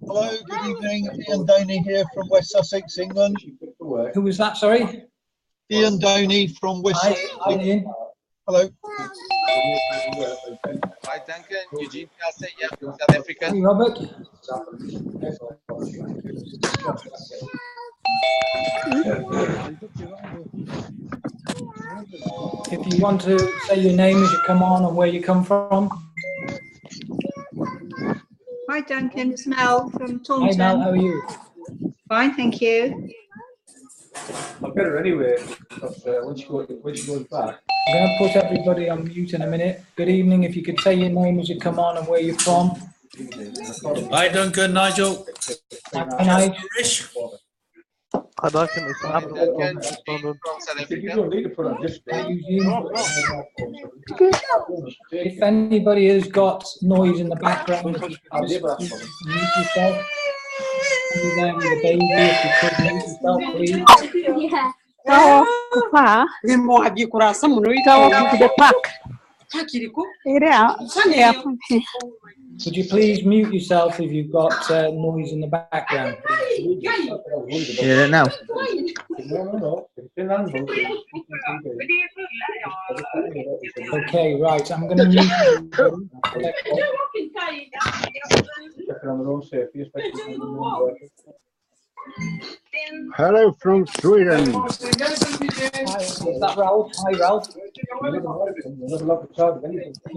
Hello, good evening. Ian Doney here from West Sussex, England. Who was that, sorry? Ian Doney from West Sussex. Hi, Ian. Hello. Hi, Duncan. Eugene Cassett, yeah, South Africa. Hi, Robert. If you want to say your name as you come on and where you come from. Hi Duncan, it's Mel from Taunton. Hi Mel, how are you? Fine, thank you. I'll get her anyway, because when she goes back. I'm going to put everybody on mute in a minute. Good evening, if you could say your name as you come on and where you're from. Hi Duncan, Nigel. Hi Nigel. Hi Duncan, it's Abdul Duncan, Eugene from South You Africa. don't need to put on display. If anybody has got noise in the background, if you could just mute yourself. You're there with the baby, if you could mute yourself, please. Yeah. Tawa kufa. Tawa to the park. Yeah. Would you please mute yourself if you've got noise in the background? Hear it now. Okay, right. I'm going to mute you. Hello from Sweden. Hi, is that Ralph? Hi, Ralph.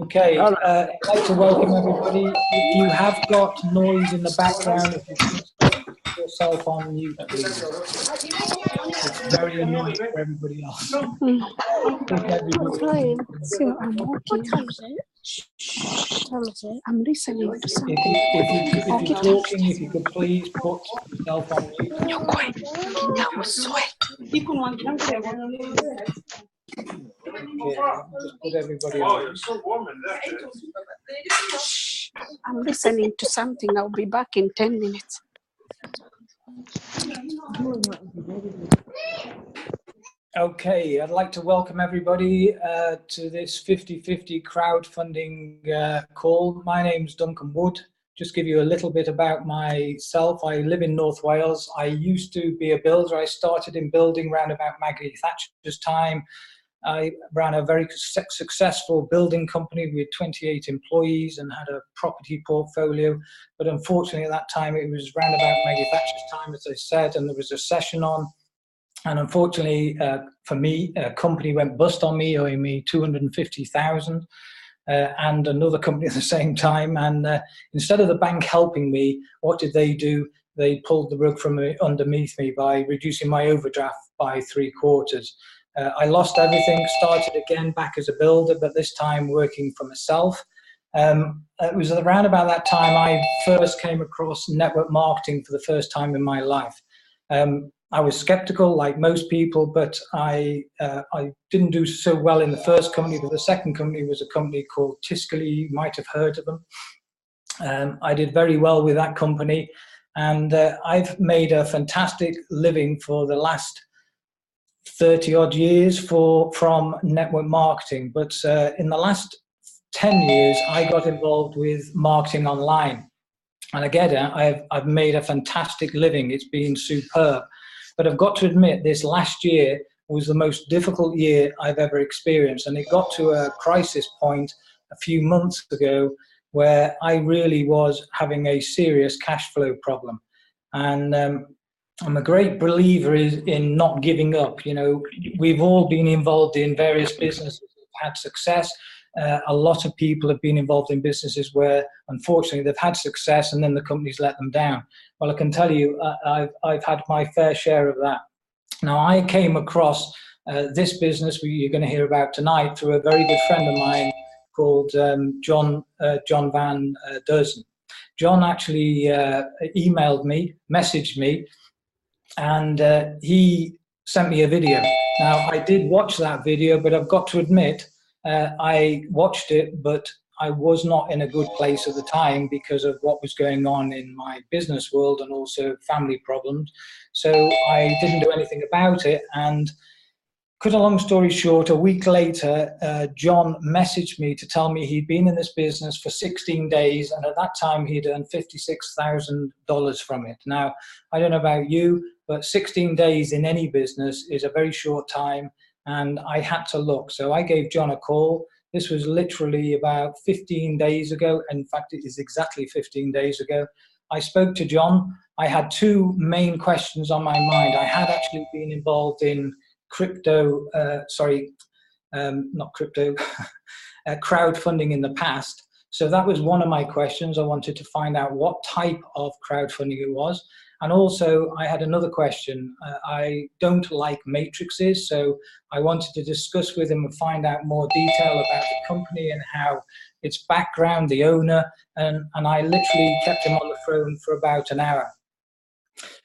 Okay, I'd like to welcome everybody. If you have got noise in the background, if you could put yourself on mute, please. It's very annoying for everybody else. I'm listening to something. If you're talking, if you could please put yourself on mute. That was sweat. Okay, just put everybody on. I'm listening to something. I'll be back in 10 minutes. Okay, I'd like to welcome everybody to this 50-50 crowdfunding call. My name's Duncan Wood. Just give you a little bit about myself. I live in North Wales. I used to be a builder. I started in building around about Maggie Thatcher's time. I ran a very successful building company with 28 employees and had a property portfolio. But unfortunately at that time, it was around about Maggie Thatcher's time, as I said, and there was a recession on. And unfortunately for me, a company went bust on me, owing me 250,000, and another company at the same time. And instead of the bank helping me, what did they do? They pulled the rug from underneath me by reducing my overdraft by 3/4. I lost everything, started again back as a builder, but this time working for myself. It was around about that time I first came across network marketing for the first time in my life. I was skeptical, like most people, but I didn't do so well in the first company. But the second company was a company called Tiscali. You might have heard of them. I did very well with that company, and I've made a fantastic living for the last 30 odd years from network marketing. But in the last 10 years, I got involved with marketing online. And again, I've made a fantastic living. It's been superb. But I've got to admit, this last year was the most difficult year I've ever experienced. And it got to a crisis point a few months ago where I really was having a serious cash flow problem. And I'm a great believer in not giving up. You know, we've all been involved in various businesses that have had success. A lot of people have been involved in businesses where, unfortunately, they've had success and then the companies let them down. Well, I can tell you, I've had my fair share of that. Now, I came across this business you're going to hear about tonight through a very good friend of mine called John Van Durzen. John actually emailed me, messaged me, and he sent me a video. Now, I did watch that video, but I've got to admit, I watched it, but I was not in a good place at the time because of what was going on in my business world and also family problems. So I didn't do anything about it. And cut a long story short, a week later, John messaged me to tell me he'd been in this business for 16 days, and at that time he'd earned $56,000 from it. Now, I don't know about you, but 16 days in any business is a very short time, and I had to look. So I gave John a call. This was literally about 15 days ago. In fact, it is exactly 15 days ago. I spoke to John. I had two main questions on my mind. I had actually been involved in crowdfunding in the past. So that was one of my questions. I wanted to find out what type of crowdfunding it was. And also I had another question. I don't like matrices, so I wanted to discuss with him and find out more detail about the company and how its background, the owner, and I literally kept him on the phone for about an hour.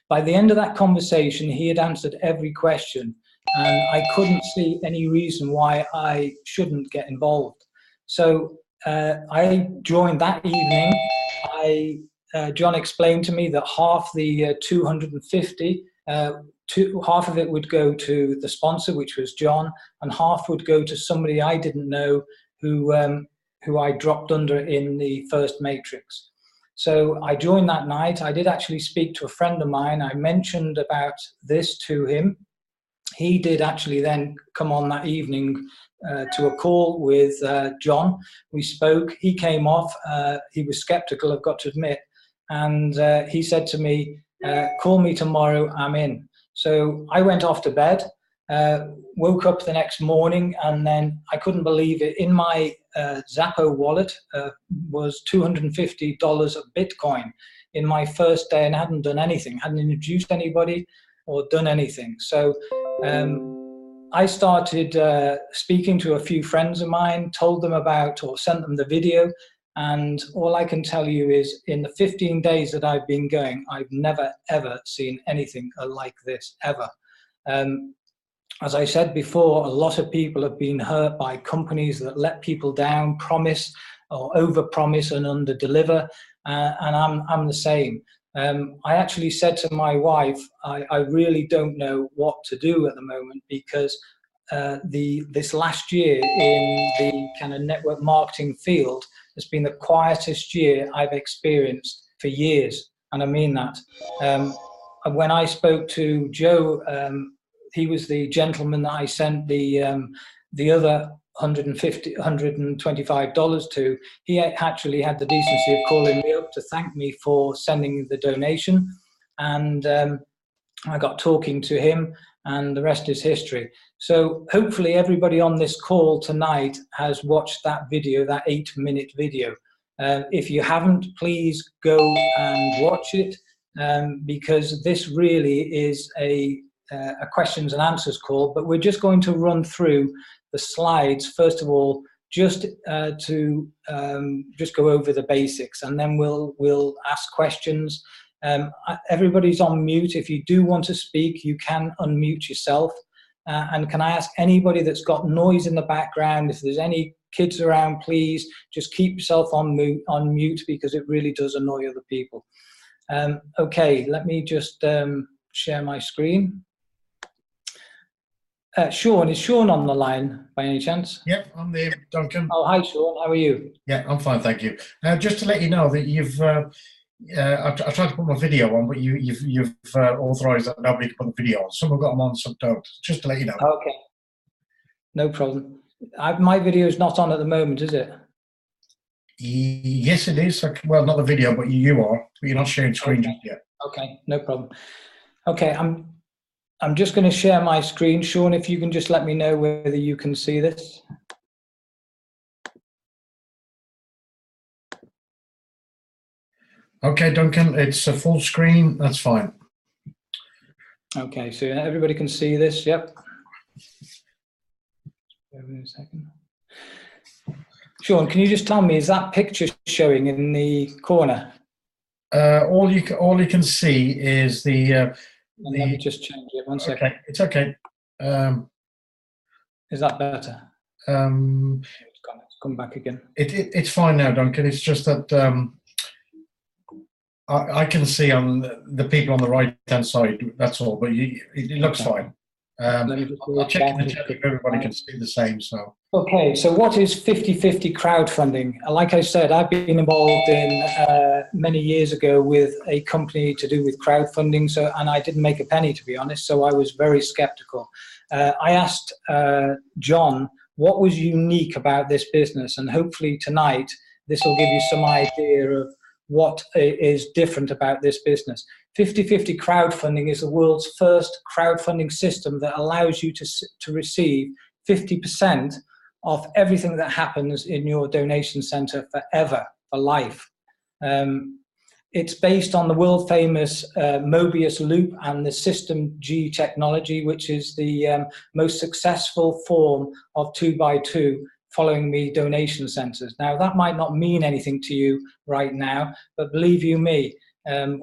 By the end of that conversation, he had answered every question, and I couldn't see any reason why I shouldn't get involved. So I joined that evening. John explained to me that half the 250, half of it would go to the sponsor, which was John, and half would go to somebody I didn't know who I dropped under in the first matrix. So I joined that night. I did actually speak to a friend of mine. I mentioned about this to him. He did actually then come on that evening to a call with John. We spoke. He came off. He was skeptical, I've got to admit. And he said to me, call me tomorrow, I'm in. So I went off to bed, woke up the next morning, and then I couldn't believe it. In my Zappo wallet was $250 of Bitcoin in my first day, and I hadn't done anything, hadn't introduced anybody or done anything. So I started speaking to a few friends of mine, told them about or sent them the video. And all I can tell you is in the 15 days that I've been going, I've never, ever seen anything like this, ever. As I said before, a lot of people have been hurt by companies that let people down, promise or overpromise and underdeliver, and I'm the same. I actually said to my wife, I really don't know what to do at the moment, because this last year in the kind of network marketing field has been the quietest year I've experienced for years, and I mean that. When I spoke to Joe, he was the gentleman that I sent the other $125 to. He actually had the decency of calling me up to thank me for sending the donation, and I got talking to him, and the rest is history. So hopefully everybody on this call tonight has watched that video, that 8-minute video. If you haven't, please go and watch it, because this really is a questions and answers call, but we're just going to run through the slides first of all, just to just go over the basics, and then we'll ask questions. Everybody's on mute. If you do want to speak, you can unmute yourself. And can I ask anybody that's got noise in the background, if there's any kids around, please just keep yourself on mute, because it really does annoy other people. Okay, let me just share my screen. Sean, is Sean on the line by any chance? Yep, I'm there, Duncan. Oh, hi Sean, how are you? Yeah, I'm fine, thank you. Just to let you know that you've, I tried to put my video on, but you've authorised that nobody can put the video on. Some have got them on, some don't. Just to let you know. Okay, no problem. My video is not on at the moment, is it? Yes, it is. Well, not the video, but you are. But you're not sharing screen just yet. Okay, no problem. Okay, I'm just going to share my screen. Sean, if you can just let me know whether you can see this. Okay, Duncan, it's a full screen. That's fine. Okay, so everybody can see this. Yep. Wait a second. Sean, can you just tell me, is that picture showing in the corner? All you can see is the. Let me just change it. 1 second. Okay, it's okay. Is that better? It's come back again. It's fine now, Duncan. It's just that I can see on the people on the right-hand side. That's all. But it looks fine. Let me just I'll check in the chat if everybody can see the same. So. Okay, so what is 50/50 crowdfunding? Like I said, I've been involved in many years ago with a company to do with crowdfunding, and I didn't make a penny, to be honest, so I was very skeptical. I asked John what was unique about this business, and hopefully tonight this will give you some idea of what is different about this business. 50/50 crowdfunding is the world's first crowdfunding system that allows you to receive 50% of everything that happens in your donation center forever, for life. It's based on the world famous Mobius loop and the System G technology, which is the most successful form of 2x2 following me donation centers. Now, that might not mean anything to you right now, but believe you me,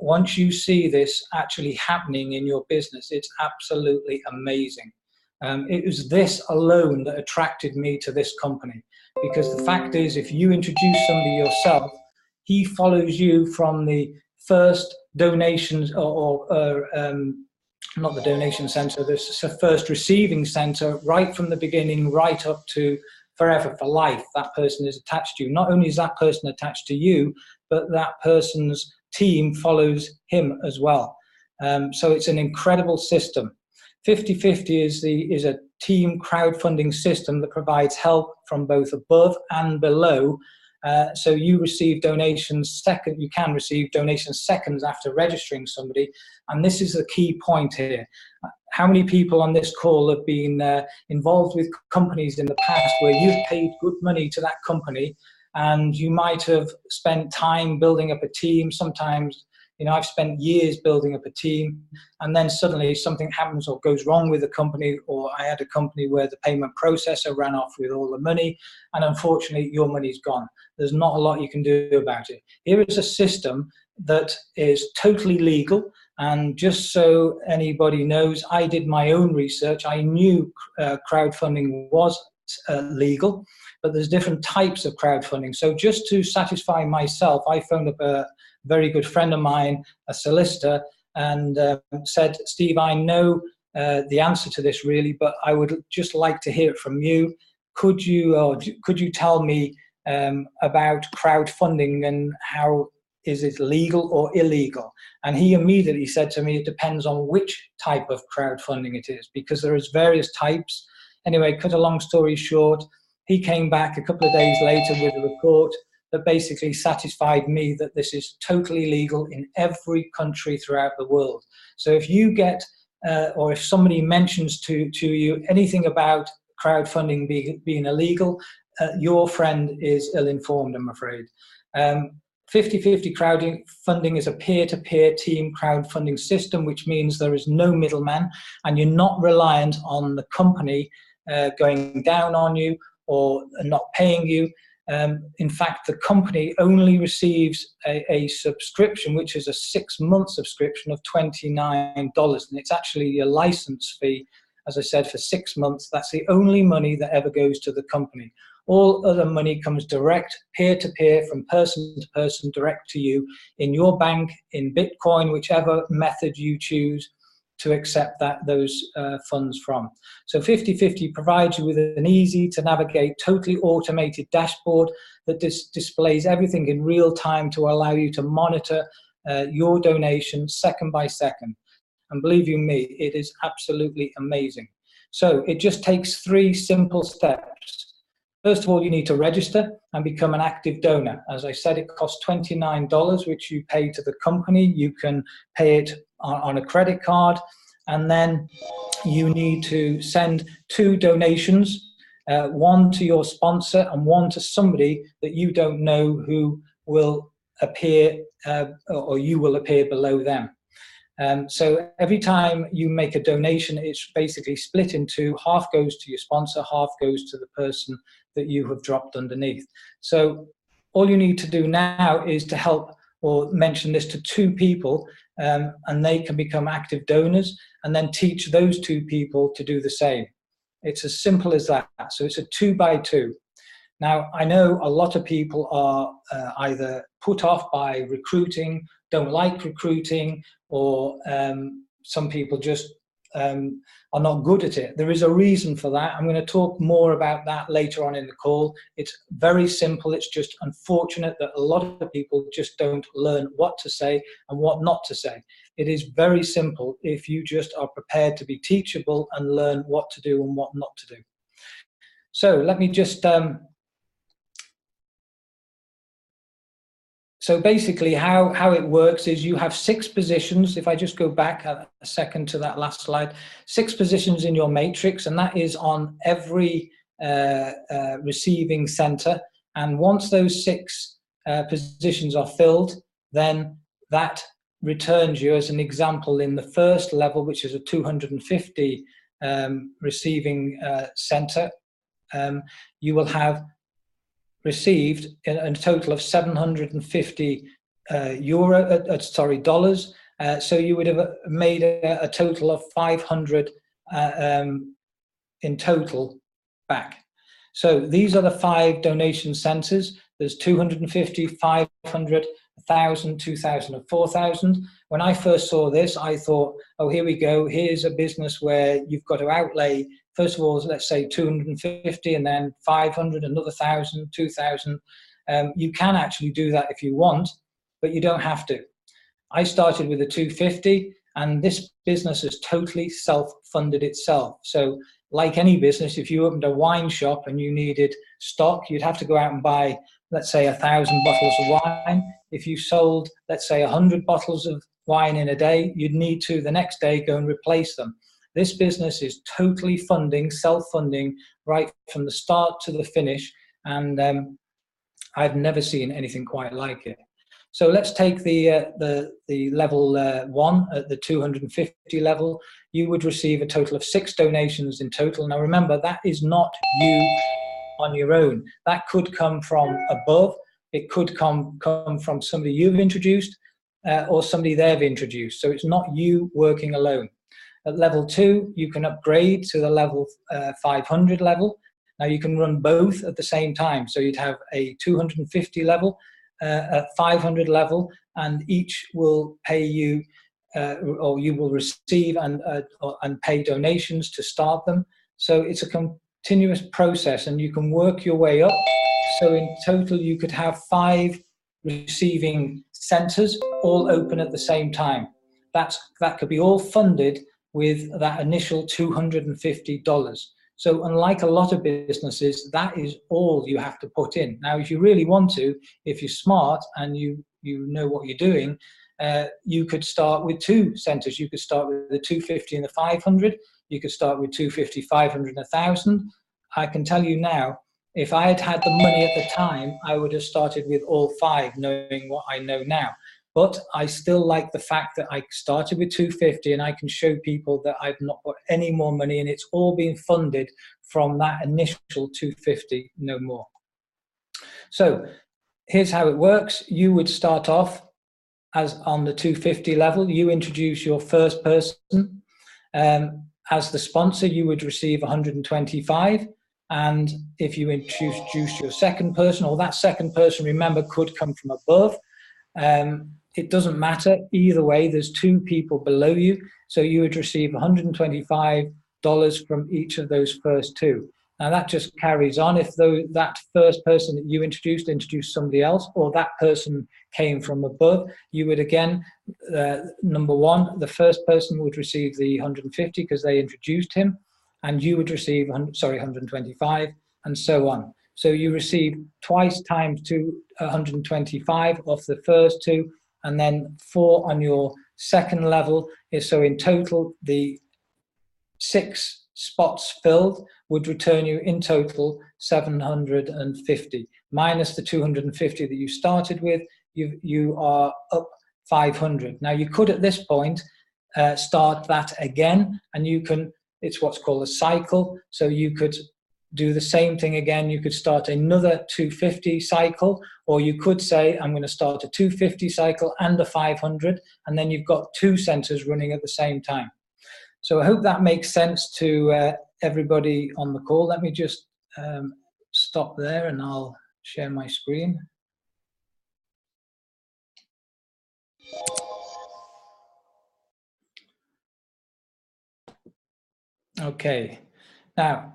once you see this actually happening in your business, it's absolutely amazing. It was this alone that attracted me to this company, because the fact is, if you introduce somebody yourself, he follows you from the first donations or not the donation center, the first receiving center, right from the beginning, right up to forever, for life. That person is attached to you. Not only is that person attached to you, but that person's team follows him as well. So it's an incredible system. 50/50 is a team crowdfunding system that provides help from both above and below. So you receive donations you can receive donations seconds after registering somebody. And this is the key point here. How many people on this call have been involved with companies in the past where you've paid good money to that company, and you might have spent time building up a team? Sometimes, I've spent years building up a team, and then suddenly something happens or goes wrong with the company, or I had a company where the payment processor ran off with all the money, and unfortunately your money's gone. There's not a lot you can do about it. Here is a system that is totally legal, and just so anybody knows, I did my own research. I knew crowdfunding was legal, but there's different types of crowdfunding. So just to satisfy myself, I phoned up a very good friend of mine, a solicitor, and said, Steve, I know the answer to this really, but I would just like to hear it from you. Could you tell me about crowdfunding and how is it legal or illegal? And he immediately said to me, it depends on which type of crowdfunding it is, because there is various types. Anyway, cut a long story short, he came back a couple of days later with a report that basically satisfied me that this is totally legal in every country throughout the world. So if you get, or if somebody mentions to you anything about crowdfunding being illegal, your friend is ill-informed, I'm afraid. 50/50 crowdfunding is a peer-to-peer team crowdfunding system, which means there is no middleman, and you're not reliant on the company going down on you or not paying you. In fact, the company only receives a subscription, which is a 6-month subscription of $29, and it's actually a license fee, as I said, for 6 months. That's the only money that ever goes to the company. All other money comes direct, peer-to-peer, from person to person, direct to you in your bank, in Bitcoin, whichever method you choose to accept those funds from. So 50/50 provides you with an easy to navigate, totally automated dashboard that displays everything in real time to allow you to monitor your donation second by second. And believe you me, it is absolutely amazing. So it just takes 3 simple steps. First of all, you need to register and become an active donor. As I said, it costs $29, which you pay to the company. You can pay it on a credit card, and then you need to send 2 donations, one to your sponsor and one to somebody that you don't know who will appear, or you will appear below them. So every time you make a donation, it's basically split into half goes to your sponsor, half goes to the person that you have dropped underneath. So all you need to do now is to help or mention this to 2 people, and they can become active donors, and then teach those 2 people to do the same. It's as simple as that. So it's a 2x2. Now, I know a lot of people are either put off by recruiting, don't like recruiting, or some people just are not good at it. There is a reason for that. I'm going to talk more about that later on in the call. It's very simple. It's just unfortunate that a lot of people just don't learn what to say and what not to say. It is very simple if you just are prepared to be teachable and learn what to do and what not to do. So let me just so basically how it works is you have 6 positions. If I just go back a second to that last slide, 6 positions in your matrix, and that is on every receiving center. And once those 6 positions are filled, then that returns you, as an example, in the first level, which is a 250 receiving center, you will have received a total of 750 dollars. So you would have made a total of 500 in total back. So these are the 5 donation centers. There's 250, 500, 1,000, 2,000, and 4,000. When I first saw this, I thought, oh, here we go. Here's a business where you've got to outlay, first of all, let's say 250, and then 500, another 1,000, 2,000. You can actually do that if you want, but you don't have to. I started with a 250, and this business has totally self-funded itself. So like any business, if you opened a wine shop and you needed stock, you'd have to go out and buy, let's say, 1,000 bottles of wine. If you sold, let's say, 100 bottles of wine in a day, you'd need to the next day go and replace them. This business is totally funding, self-funding, right from the start to the finish, and I've never seen anything quite like it. So let's take the level 1 at the 250 level. You would receive a total of 6 donations in total. Now remember, that is not you on your own. That could come from above. It could come from somebody you've introduced or somebody they've introduced. So it's not you working alone. At level 2, you can upgrade to the level 500 level. Now you can run both at the same time. So you'd have a 250 level, a 500 level, and each will pay you, or you will receive and pay donations to start them. So it's a continuous process, and you can work your way up. So in total, you could have 5 receiving centers all open at the same time. That could be all funded with that initial $250. So unlike a lot of businesses, that is all you have to put in. Now, if you really want to, if you're smart and you know what you're doing, you could start with 2 centers. You could start with the 250 and the 500. You could start with 250, 500, and 1,000. I can tell you now, if I had had the money at the time, I would have started with all 5, knowing what I know now. But I still like the fact that I started with 250, and I can show people that I've not got any more money, and it's all been funded from that initial 250, no more. So here's how it works. You would start off as on the 250 level. You introduce your first person. As the sponsor, you would receive 125. And if you introduce your second person, or that second person, remember, could come from above. It doesn't matter. Either way, there's 2 people below you. So you would receive $125 from each of those first 2. Now that just carries on. If that first person that you introduced somebody else, or that person came from above, you would again, number 1, the first person would receive the 150 because they introduced him, and you would receive 125, and so on. So you receive twice times 125 off the first 2, and then 4 on your second level. So in total, the 6 spots filled would return you in total 750. Minus the 250 that you started with, you are up 500. Now you could at this point start that again, and you can, it's what's called a cycle. So you could do the same thing again. You could start another 250 cycle, or you could say, I'm going to start a 250 cycle and a 500, and then you've got 2 centers running at the same time. So I hope that makes sense to everybody on the call. Let me just stop there and I'll share my screen. Okay. Now,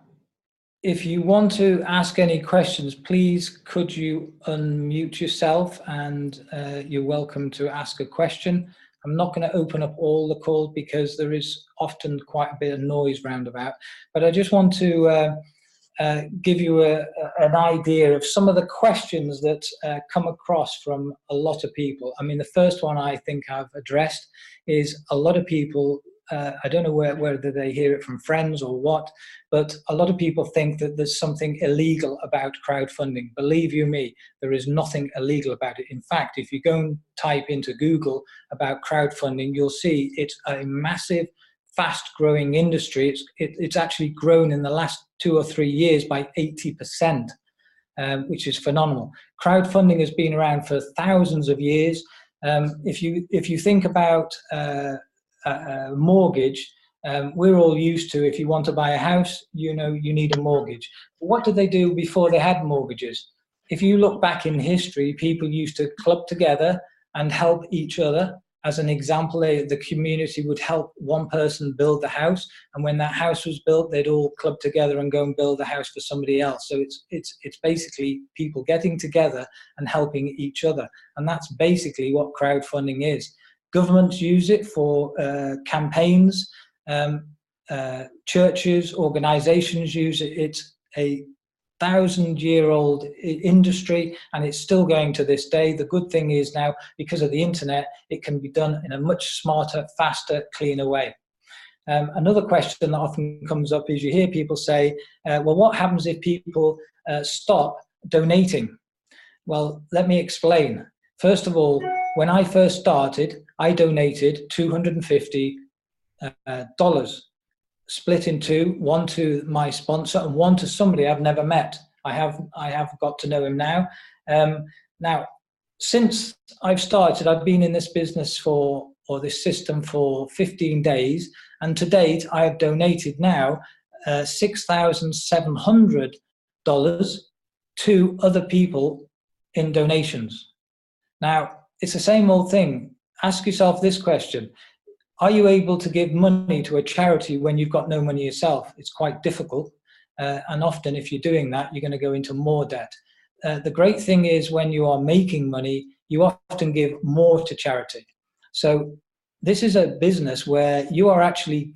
if you want to ask any questions, please could you unmute yourself, and you're welcome to ask a question. I'm not going to open up all the calls because there is often quite a bit of noise roundabout, but I just want to give you an idea of some of the questions that come across from a lot of people. I mean, the first one I think I've addressed is a lot of people, I don't know whether they hear it from friends or what, but a lot of people think that there's something illegal about crowdfunding. Believe you me, there is nothing illegal about it. In fact, if you go and type into Google about crowdfunding, you'll see it's a massive, fast-growing industry. It's actually grown in the last 2 or 3 years by 80%, which is phenomenal. Crowdfunding has been around for thousands of years. If you think about mortgage, we're all used to, if you want to buy a house, you know you need a mortgage. What did they do before they had mortgages? If you look back in history, people used to club together and help each other. As an example, the community would help one person build the house, and when that house was built, they'd all club together and go and build a house for somebody else. So it's basically people getting together and helping each other, and that's basically what crowdfunding is. Governments use it for campaigns, churches, organizations use it. It's a 1,000-year-old industry, and it's still going to this day. The good thing is now, because of the internet, it can be done in a much smarter, faster, cleaner way. Another question that often comes up is you hear people say, well, what happens if people stop donating? Well, let me explain. First of all, when I first started, I donated $250, split in two, one to my sponsor and one to somebody I've never met. I have got to know him now. Now, since I've started, I've been in this business or this system for 15 days, and to date, I have donated now $6,700 to other people in donations. Now, it's the same old thing. Ask yourself this question. Are you able to give money to a charity when you've got no money yourself? It's quite difficult. And often if you're doing that, you're going to go into more debt. The great thing is when you are making money, you often give more to charity. So this is a business where you are actually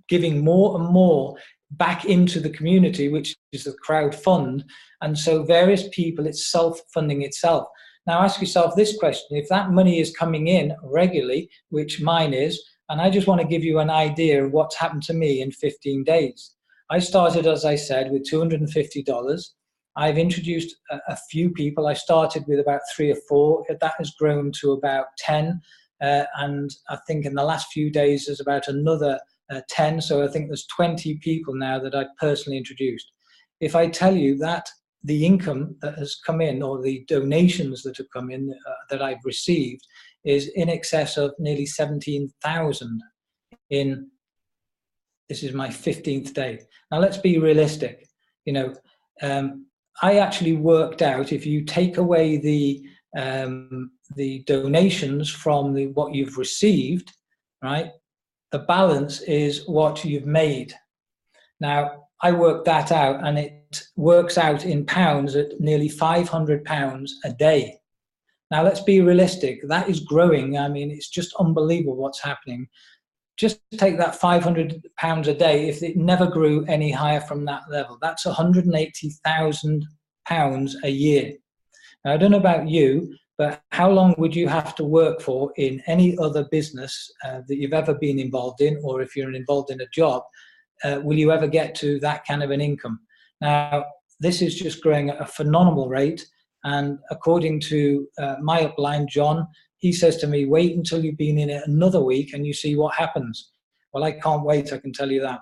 giving more and more back into the community, which is the crowd fund. And so various people, it's self-funding itself. Now ask yourself this question, if that money is coming in regularly, which mine is, and I just want to give you an idea of what's happened to me in 15 days. I started, as I said, with $250. I've introduced a few people. I started with about 3 or 4. That has grown to about 10. And I think in the last few days, there's about another 10. So I think there's 20 people now that I've personally introduced. If I tell you that the income that has come in, or the donations that have come in that I've received, is in excess of nearly 17,000 in, this is my 15th day. Now let's be realistic. You know, I actually worked out, if you take away the donations from what you've received, right, the balance is what you've made. Now, I worked that out, and it works out in pounds at nearly £500 a day. Now, let's be realistic. That is growing. I mean, it's just unbelievable what's happening. Just take that £500 a day. If it never grew any higher from that level, that's £180,000 a year. Now, I don't know about you, but how long would you have to work for in any other business that you've ever been involved in, or if you're involved in a job, will you ever get to that kind of an income? Now, this is just growing at a phenomenal rate. And according to my upline, John, he says to me, wait until you've been in it another week and you see what happens. Well, I can't wait, I can tell you that.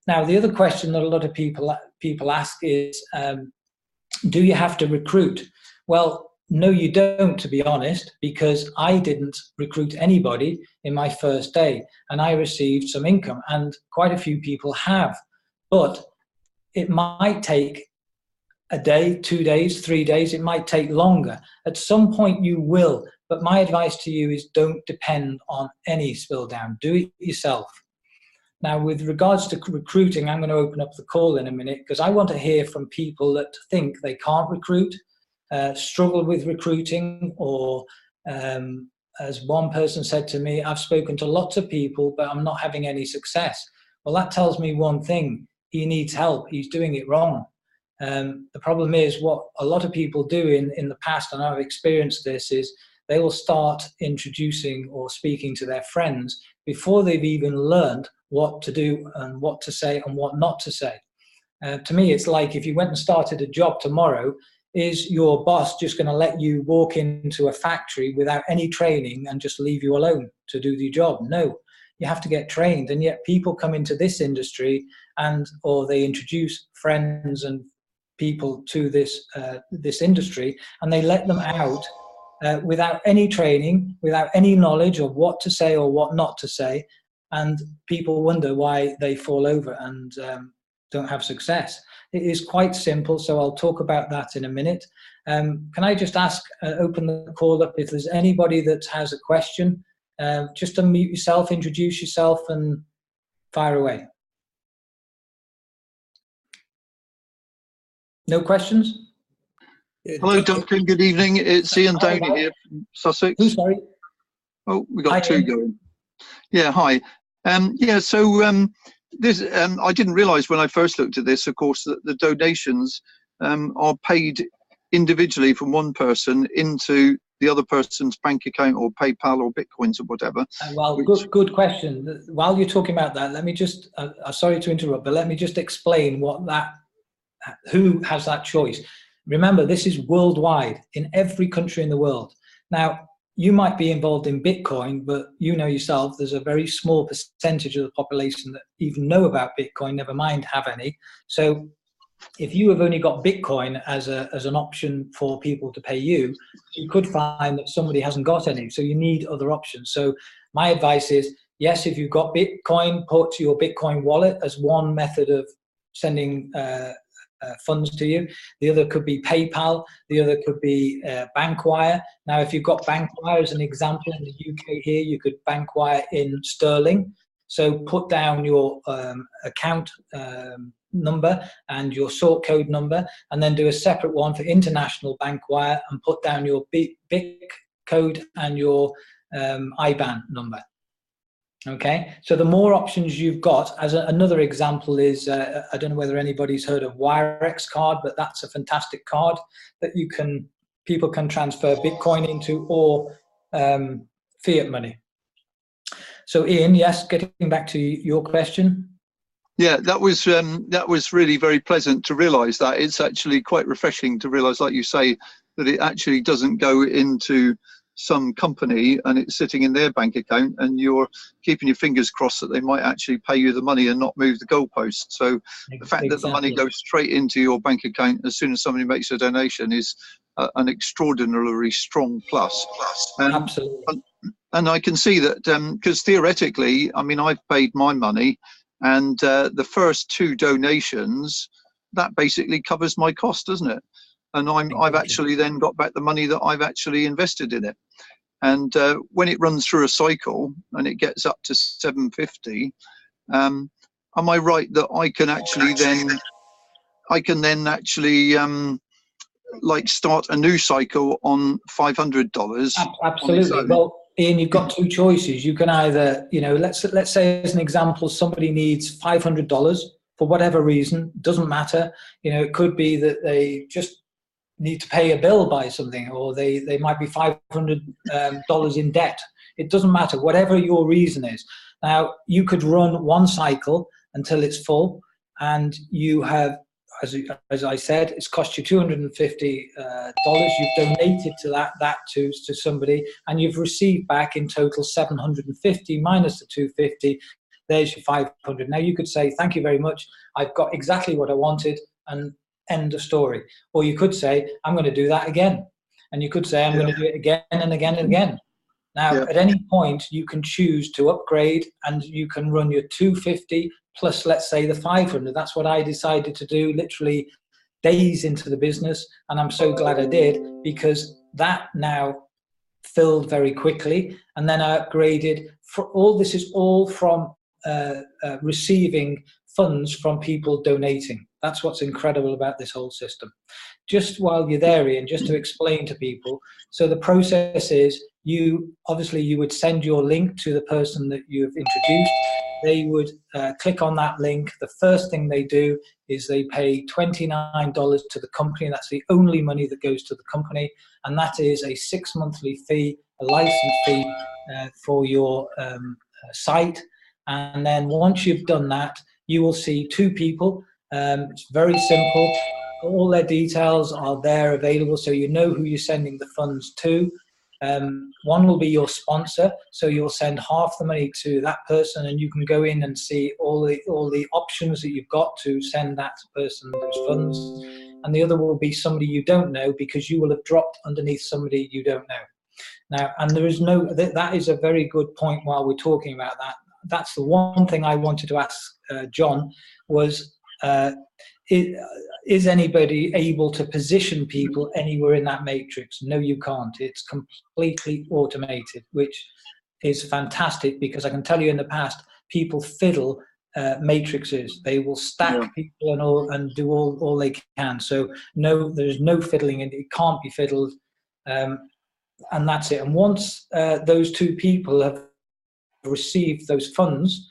Now, the other question that a lot of people ask is, do you have to recruit? Well, no, you don't, to be honest, because I didn't recruit anybody in my first day, and I received some income, and quite a few people have. But it might take a day, 2 days, 3 days. It might take longer. At some point you will, but my advice to you is don't depend on any spill down. Do it yourself. Now, with regards to recruiting, I'm going to open up the call in a minute because I want to hear from people that think they can't recruit, struggle with recruiting, or as one person said to me, I've spoken to lots of people, but I'm not having any success. Well, that tells me one thing. He needs help. He's doing it wrong. The problem is what a lot of people do in the past, and I've experienced this, is they will start introducing or speaking to their friends before they've even learned what to do and what to say and what not to say. To me, it's like if you went and started a job tomorrow, is your boss just going to let you walk into a factory without any training and just leave you alone to do the job? No, you have to get trained. And yet people come into this industry or they introduce friends and people to this industry, and they let them out without any training, without any knowledge of what to say or what not to say. And people wonder why they fall over and don't have success. It is quite simple, so I'll talk about that in a minute. Can I just ask, open the call up, if there's anybody that has a question, just unmute yourself, introduce yourself and fire away. No questions? Hello, Duncan. Good evening. It's Ian Downey here from Sussex. Who's sorry? Oh, we got two going. Yeah, hi. This I didn't realise when I first looked at this, of course, that the donations are paid individually from one person into the other person's bank account or PayPal or Bitcoins or whatever. Well, good question. While you're talking about that, let me just, sorry to interrupt, but let me just explain who has that choice. Remember, this is worldwide, in every country in the world. Now, you might be involved in Bitcoin, but you know yourself, there's a very small percentage of the population that even know about Bitcoin, never mind have any. So if you have only got Bitcoin as an option for people to pay you, you could find that somebody hasn't got any. So you need other options. So my advice is, yes, if you've got Bitcoin, put your Bitcoin wallet as one method of sending funds to you. The other could be PayPal. The other could be Bankwire. Now, if you've got Bankwire as an example in the UK here, you could Bankwire in sterling. So put down your account number and your sort code number, and then do a separate one for international Bankwire and put down your BIC code and your IBAN number. Okay, so the more options you've got, as another example is, I don't know whether anybody's heard of Wirex card, but that's a fantastic card that people can transfer Bitcoin into, or fiat money. So Ian, yes, getting back to your question. Yeah, that was really very pleasant to realise that. It's actually quite refreshing to realise, like you say, that it actually doesn't go into some company and it's sitting in their bank account, and you're keeping your fingers crossed that they might actually pay you the money and not move the goalpost. So the fact that the money goes straight into your bank account as soon as somebody makes a donation is an extraordinarily strong plus. Absolutely. And I can see that because theoretically, I mean, I've paid my money, and the first two donations, that basically covers my cost, doesn't it? And I've actually then got back the money that I've actually invested in it. And when it runs through a cycle and it gets up to 750, am I right that I can actually then actually like start a new cycle on $500? Absolutely. Well, Ian, you've got two choices. You can either, let's say as an example, somebody needs $500 for whatever reason, doesn't matter. It could be that they just need to pay a bill by something, or they might be $500 in debt. It doesn't matter, whatever your reason is. Now, you could run one cycle until it's full, and you have, as I said, it's cost you $250. You've donated to that to somebody, and you've received back in total 750 minus the 250. There's your 500. Now you could say, thank you very much. I've got exactly what I wanted, and end of story. Or you could say, I'm going to do that again. And you could say, I'm going to do it again and again and again. Now, at any point, you can choose to upgrade, and you can run your 250 plus, let's say, the 500. That's what I decided to do literally days into the business. And I'm so glad I did, because that now filled very quickly. And then I upgraded. This is all from receiving funds from people donating. That's what's incredible about this whole system. Just while you're there, Ian, just to explain to people, so the process is you would send your link to the person that you've introduced. They would click on that link. The first thing they do is they pay $29 to the company. That's the only money that goes to the company, and that is a 6 monthly fee, a license fee for your site. And then once you've done that, you will see two people. It's very simple. All their details are there available, so you know who you're sending the funds to. One will be your sponsor, so you'll send half the money to that person, and you can go in and see all the options that you've got to send that person those funds. And the other will be somebody you don't know, because you will have dropped underneath somebody you don't know. Now, and there is no, that is a very good point while we're talking about that. That's the one thing I wanted to ask John was, is anybody able to position people anywhere in that matrix? No, you can't. It's completely automated, which is fantastic, because I can tell you in the past, people fiddle matrices. They will stack people and do all they can. So no, there's no fiddling, and it can't be fiddled. And that's it. And once those two people have received those funds,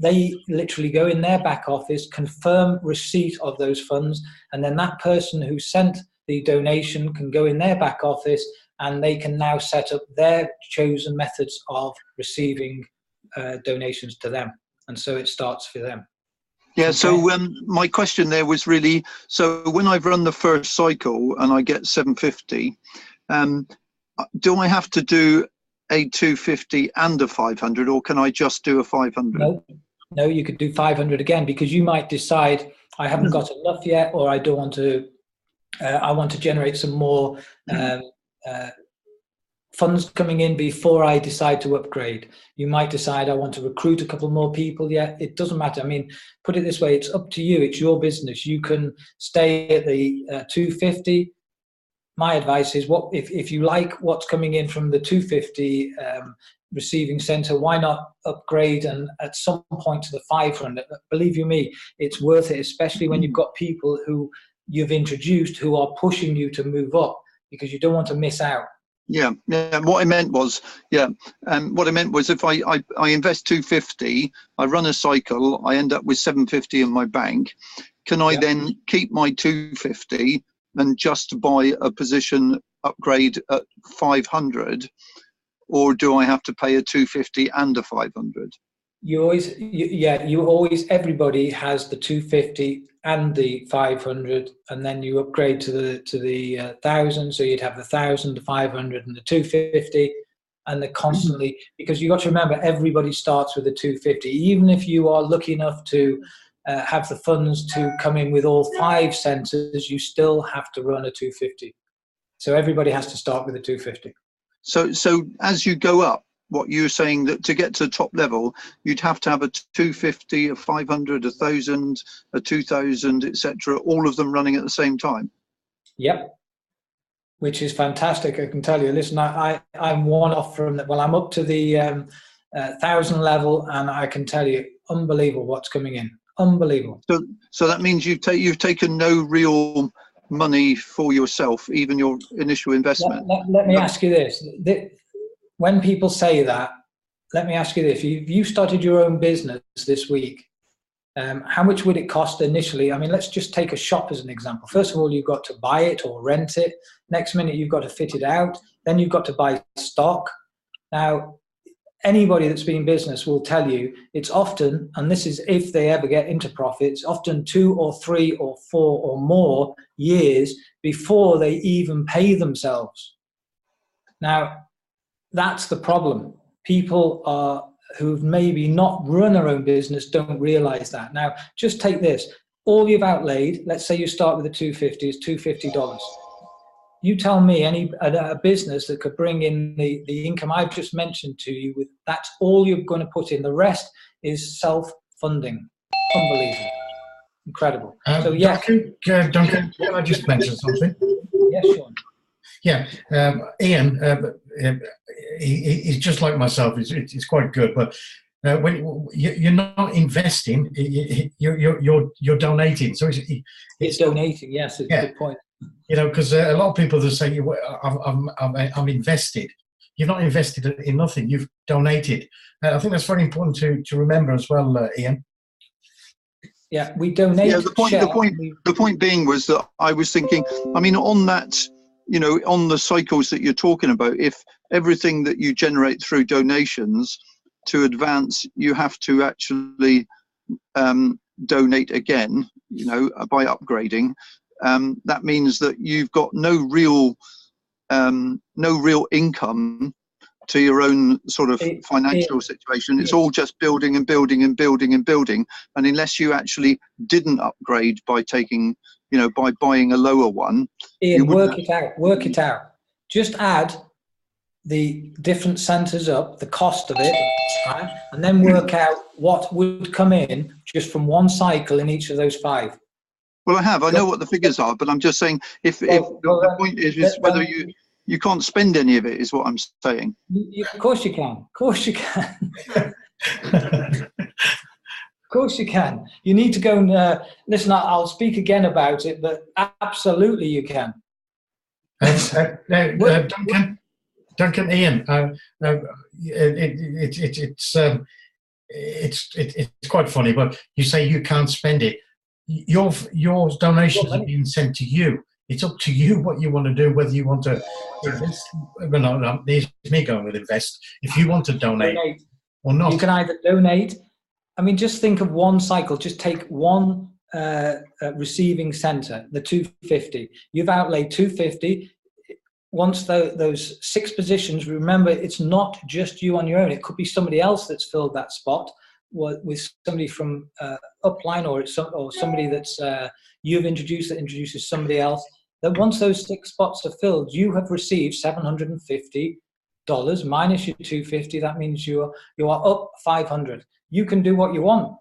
they literally go in their back office, confirm receipt of those funds, and then that person who sent the donation can go in their back office, and they can now set up their chosen methods of receiving donations to them. And so it starts for them. Yeah, okay. So my question there was really, so when I've run the first cycle and I get 750, do I have to do a 250 and a 500, or can I just do a 500? No, you could do 500 again, because you might decide I haven't got enough yet, or I don't want to. I want to generate some more funds coming in before I decide to upgrade. You might decide I want to recruit a couple more people. Yeah, it doesn't matter. I mean, put it this way: it's up to you. It's your business. You can stay at the 250. My advice is, if you like what's coming in from the 250 receiving center, why not upgrade and at some point to the 500? Believe you me, it's worth it, especially when you've got people who you've introduced who are pushing you to move up, because you don't want to miss out. Yeah. What I meant was, if I invest 250, I run a cycle, I end up with 750 in my bank. Can I then keep my 250? And just buy a position upgrade at 500, or do I have to pay a 250 and a 500? Everybody has the 250 and the 500, and then you upgrade to the 1,000. So you'd have the 1,000, the 500, and the 250, and they're constantly, because you got to remember, everybody starts with a 250. Even if you are lucky enough to have the funds to come in with all 5 centers, you still have to run a 250. So everybody has to start with a 250. So as you go up, what you're saying, that to get to the top level, you'd have to have a 250, a 500, a 1,000, a 2,000, etc., all of them running at the same time. Yep. Which is fantastic. I can tell you. Listen, I'm one off from that. Well, I'm up to the 1,000 level, and I can tell you, unbelievable what's coming in. Unbelievable. So that means you've taken no real money for yourself, even your initial investment. Let me ask you this: when people say that, let me ask you this: if you started your own business this week, how much would it cost initially? I mean, let's just take a shop as an example. First of all, you've got to buy it or rent it. Next minute, you've got to fit it out. Then you've got to buy stock. Now, anybody that's been in business will tell you it's often, and this is if they ever get into profit, it's often 2 or 3 or 4 or more years before they even pay themselves. Now, that's the problem. People who've maybe not run their own business don't realize that. Now, just take this. All you've outlaid, let's say you start with a 250, is $250. You tell me a business that could bring in the income I've just mentioned to you, that's all you're going to put in. The rest is self-funding. Unbelievable. Incredible. So yeah. Duncan, can I just mention something? Yes, Sean. Yeah, Ian, he's just like myself. He's quite good, but when you're not investing, you're donating. So it's donating. Yes, it's a good point. Because a lot of people that say, I'm invested. You've not invested in nothing. You've donated. I think that's very important to remember as well, Ian. Yeah, we donate. Yeah, the point being was that I was thinking, I mean, on that, on the cycles that you're talking about, if everything that you generate through donations to advance, you have to actually donate again, by upgrading. That means that you've got no real income to your own sort of financial situation. It's all just building and building and building and building. And unless you actually didn't upgrade by taking, by buying a lower one. Ian, work it out. Just add the different centres up, the cost of it, right? And then work out what would come in just from one cycle in each of those 5. Well, I know what the figures are, but I'm just saying if the point is whether you can't spend any of it, is what I'm saying. Of course you can. Of course you can. Of course you can. You need to go and listen. I'll speak again about it, but absolutely you can. Duncan, Ian, it's quite funny, but you say you can't spend it. Your donations are being sent to you. It's up to you what you want to do, whether you want to invest. Well, no, there's me going with invest. If you want to donate or not. You can either donate. I mean, just think of one cycle. Just take one receiving centre, the 250. You've outlaid 250. Once those 6 positions, remember, it's not just you on your own. It could be somebody else that's filled that spot with somebody from upline, or somebody that's you've introduced that introduces somebody else. That once those 6 spots are filled, you have received $750 minus your 250. That means you are up 500. You can do what you want.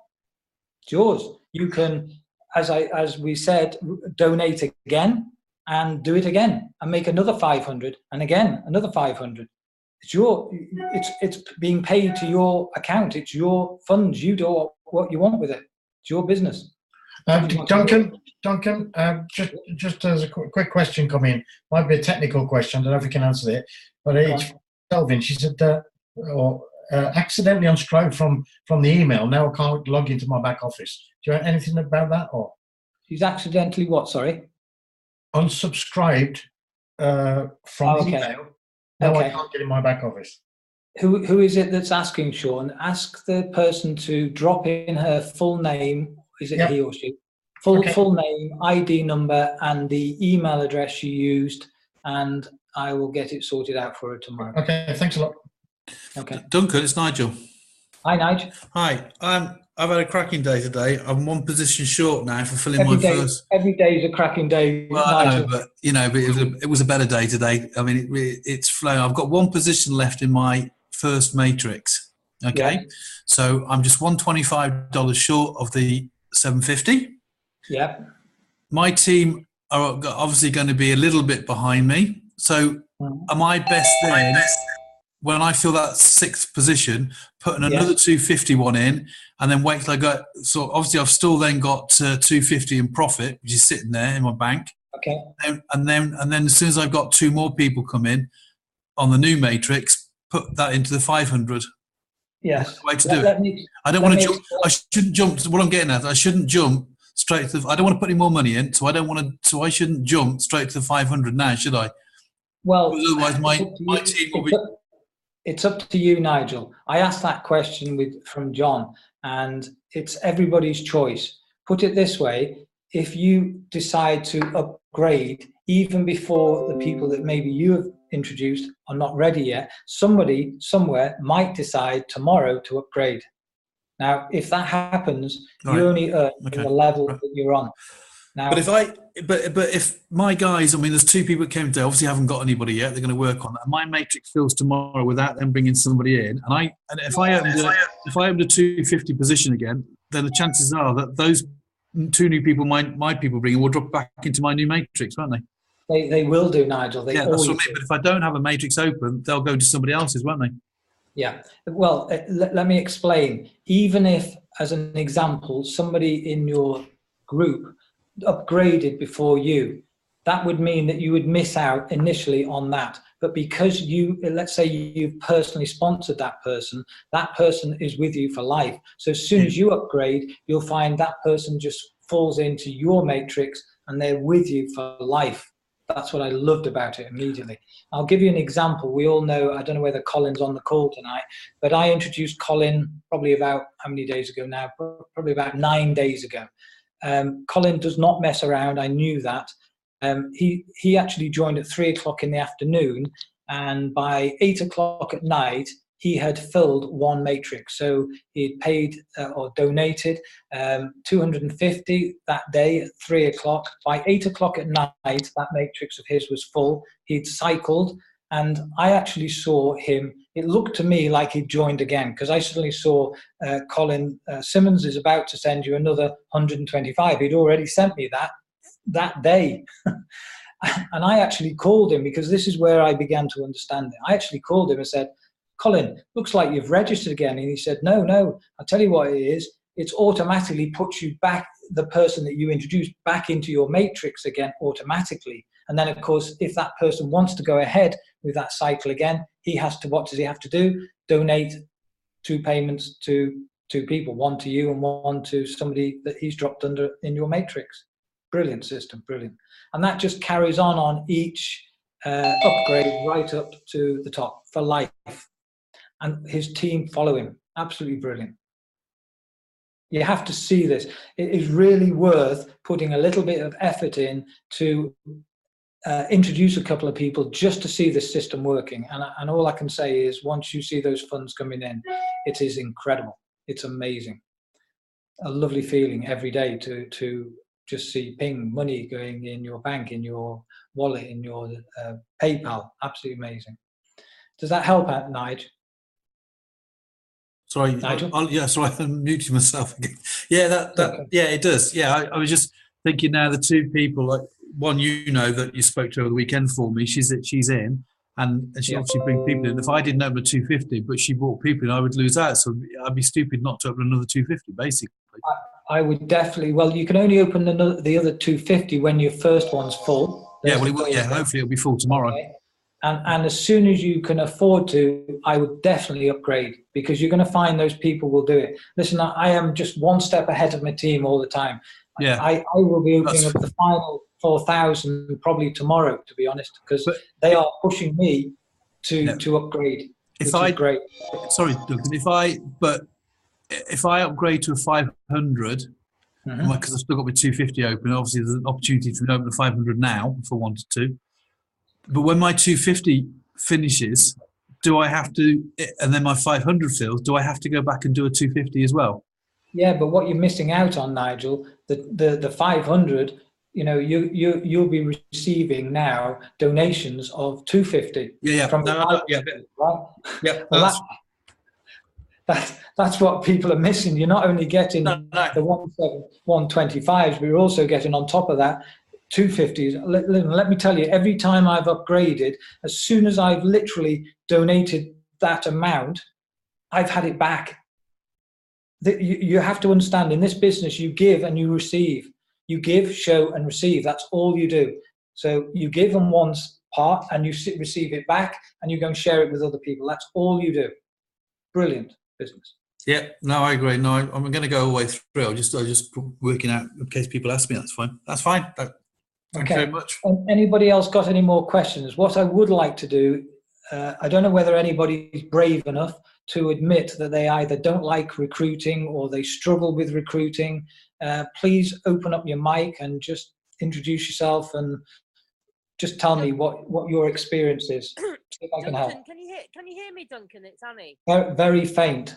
It's yours. You can, as we said, donate again and do it again and make another 500 and again another 500. It's being paid to your account. It's your funds. You do what you want with it. It's your business. Duncan, just as a quick question come in, might be a technical question. I don't know if you can answer it, but it's Selvin. She said, accidentally unsubscribed from the email. Now I can't log into my back office. Do you know anything about that? Or she's accidentally what? Sorry, unsubscribed from the email. Now I can't get in my back office. Who is it that's asking, Sean? Ask the person to drop in her full name. Is it he or she? Full name, ID number, and the email address she used, and I will get it sorted out for her tomorrow. Okay, thanks a lot. Okay. Duncan, it's Nigel. Hi, Nigel. Hi. I've had a cracking day today. I'm 1 position short now for filling my first. Every day is a cracking day, well, Nigel. I know, but it was a better day today. I mean, it's flown. I've got 1 position left in my first matrix. Okay, yeah. So I'm just $125 short of the 750. Yeah. My team are obviously going to be a little bit behind me. So am I best then, when I feel that 6th position, putting another 251 in, and then wait till I got, so obviously I've still then got 250 in profit, which is sitting there in my bank. Okay. And then as soon as I've got 2 more people come in on the new matrix, put that into the 500. Yes. Way to do it. I don't want to jump. I shouldn't jump. What I'm getting at, I shouldn't jump straight to the, I don't want to put any more money in, so I shouldn't jump straight to the 500 now, should I? Well, otherwise my team will be. It's up to you, Nigel. I asked that question from John, and it's everybody's choice. Put it this way: if you decide to upgrade, even before the people that maybe you have introduced are not ready yet, somebody somewhere might decide tomorrow to upgrade. Now, if that happens, you only earn the level that you're on. Now, but if my guys, I mean, there's 2 people that came today, obviously haven't got anybody yet. They're going to work on that. And my matrix fills tomorrow without them bringing somebody in. And if I opened a 250 position again, then the chances are that those 2 new people, my people bringing, will drop back into my new matrix, won't they? They will do, Nigel. That's what I mean. But if I don't have a matrix open, they'll go to somebody else's, won't they? Yeah, well, let me explain. Even if, as an example, somebody in your group upgraded before you, that would mean that you would miss out initially on that. But because you, let's say you've personally sponsored that person is with you for life. So as soon as you upgrade, you'll find that person just falls into your matrix and they're with you for life. That's what I loved about it immediately. I'll give you an example. We all know, I don't know whether Colin's on the call tonight, but I introduced Colin probably about, how many days ago now? Probably about 9 days ago. Colin does not mess around. I knew that. He actually joined at 3 o'clock in the afternoon, and by 8 o'clock at night, he had filled one matrix. So he'd paid or donated 250 that day at 3 o'clock. By 8 o'clock at night, that matrix of his was full. He'd cycled, and I actually saw him. It looked to me like he'd joined again, because I suddenly saw Colin Simmons is about to send you another 125. He'd already sent me that day. And I actually called him, because this is where I began to understand it. I actually called him and said, Colin, looks like you've registered again. And he said, no, I'll tell you what it is. It's automatically puts you back, the person that you introduced, back into your matrix again automatically. And then, of course, if that person wants to go ahead with that cycle again, he has to, what does he have to do? Donate 2 payments to 2 people, one to you and one to somebody that he's dropped under in your matrix. Brilliant system, brilliant. And that just carries on each upgrade right up to the top for life. And his team follow him. Absolutely brilliant. You have to see this. It is really worth putting a little bit of effort in to introduce a couple of people just to see this system working. And all I can say is, once you see those funds coming in, it is incredible. It's amazing. A lovely feeling every day to just see ping money going in your bank, in your wallet, in your PayPal. Absolutely amazing. Does that help out, Nigel? Sorry, yeah, sorry, I'm muting myself again. Yeah, yeah, it does. Yeah, I was just thinking now, the 2 people, like one that you spoke to over the weekend for me, she's in, and she obviously brings people in. If I didn't open a 250, but she brought people in, I would lose out. So I'd be stupid not to open another 250, basically. I would definitely. Well, you can only open the other 250 when your first one's full. Yeah, well, it will, yeah, hopefully it'll be full tomorrow. Okay. And as soon as you can afford to, I would definitely upgrade, because you're going to find those people will do it. Listen, I am just one step ahead of my team all the time. Yeah, I will be opening up the final 4,000 probably tomorrow, to be honest, because they are pushing me to upgrade. Which is great. Sorry, Duncan, if I upgrade to a 500, because I've still got my 250 open, obviously there's an opportunity for me to open a 500 now if I wanted to. But when my 250 finishes, do I have to, and then my 500 fills, do I have to go back and do a 250 as well? Yeah, but what you're missing out on, Nigel, the 500, you'll be receiving now donations of 250. Yeah. From right? Yeah. Well, that's what people are missing. You're not only getting the 125s, but you're also getting on top of that 250s. Let me tell you, every time I've upgraded, as soon as I've literally donated that amount, I've had it back. You have to understand, in this business, you give and you receive. You give, show, and receive. That's all you do. So you give on one part and you receive it back, and you go and share it with other people. That's all you do. Brilliant business. Yeah, no, I agree. No, I'm going to go all the way through. I'm just working out in case people ask me. That's fine. That's fine. Thank you very much. Anybody else got any more questions? What I would like to do, I don't know whether anybody's brave enough to admit that they either don't like recruiting or they struggle with recruiting. Please open up your mic and just introduce yourself and just tell me what your experience is. See if I can help. Can you hear me, Duncan? It's Annie. Very faint.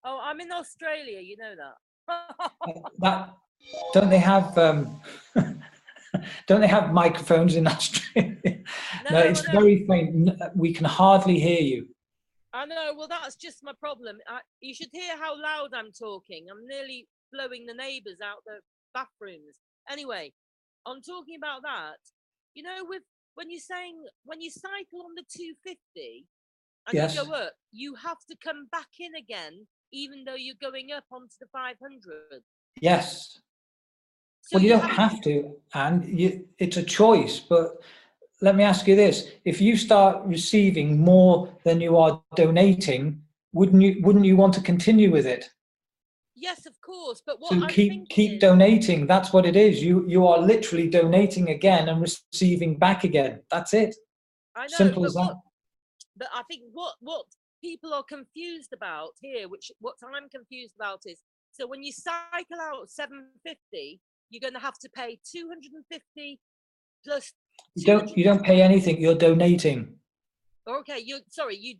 Oh, I'm in Australia. You know that. Don't they have don't they have microphones in Australia? No, it's very faint. We can hardly hear you. I know. Well, that's just my problem. You should hear how loud I'm talking. I'm nearly blowing the neighbours out the bathrooms. Anyway, I'm talking about that. When you cycle on the 250, and Yes. you go up, you have to come back in again, even though you're going up onto the 500. Yes. So Well, you don't have to, and it's a choice. But let me ask you this: if you start receiving more than you are donating, wouldn't you want to continue with it? Yes, of course. But what So I'm keep thinking is, donating. That's what it is. You are literally donating again and receiving back again. That's it. I know, Simple but as that. But I think what people are confused about here, what I'm confused about is, so when you cycle out 750, you're going to have to pay 250 plus. You don't pay anything. You're donating. Okay, you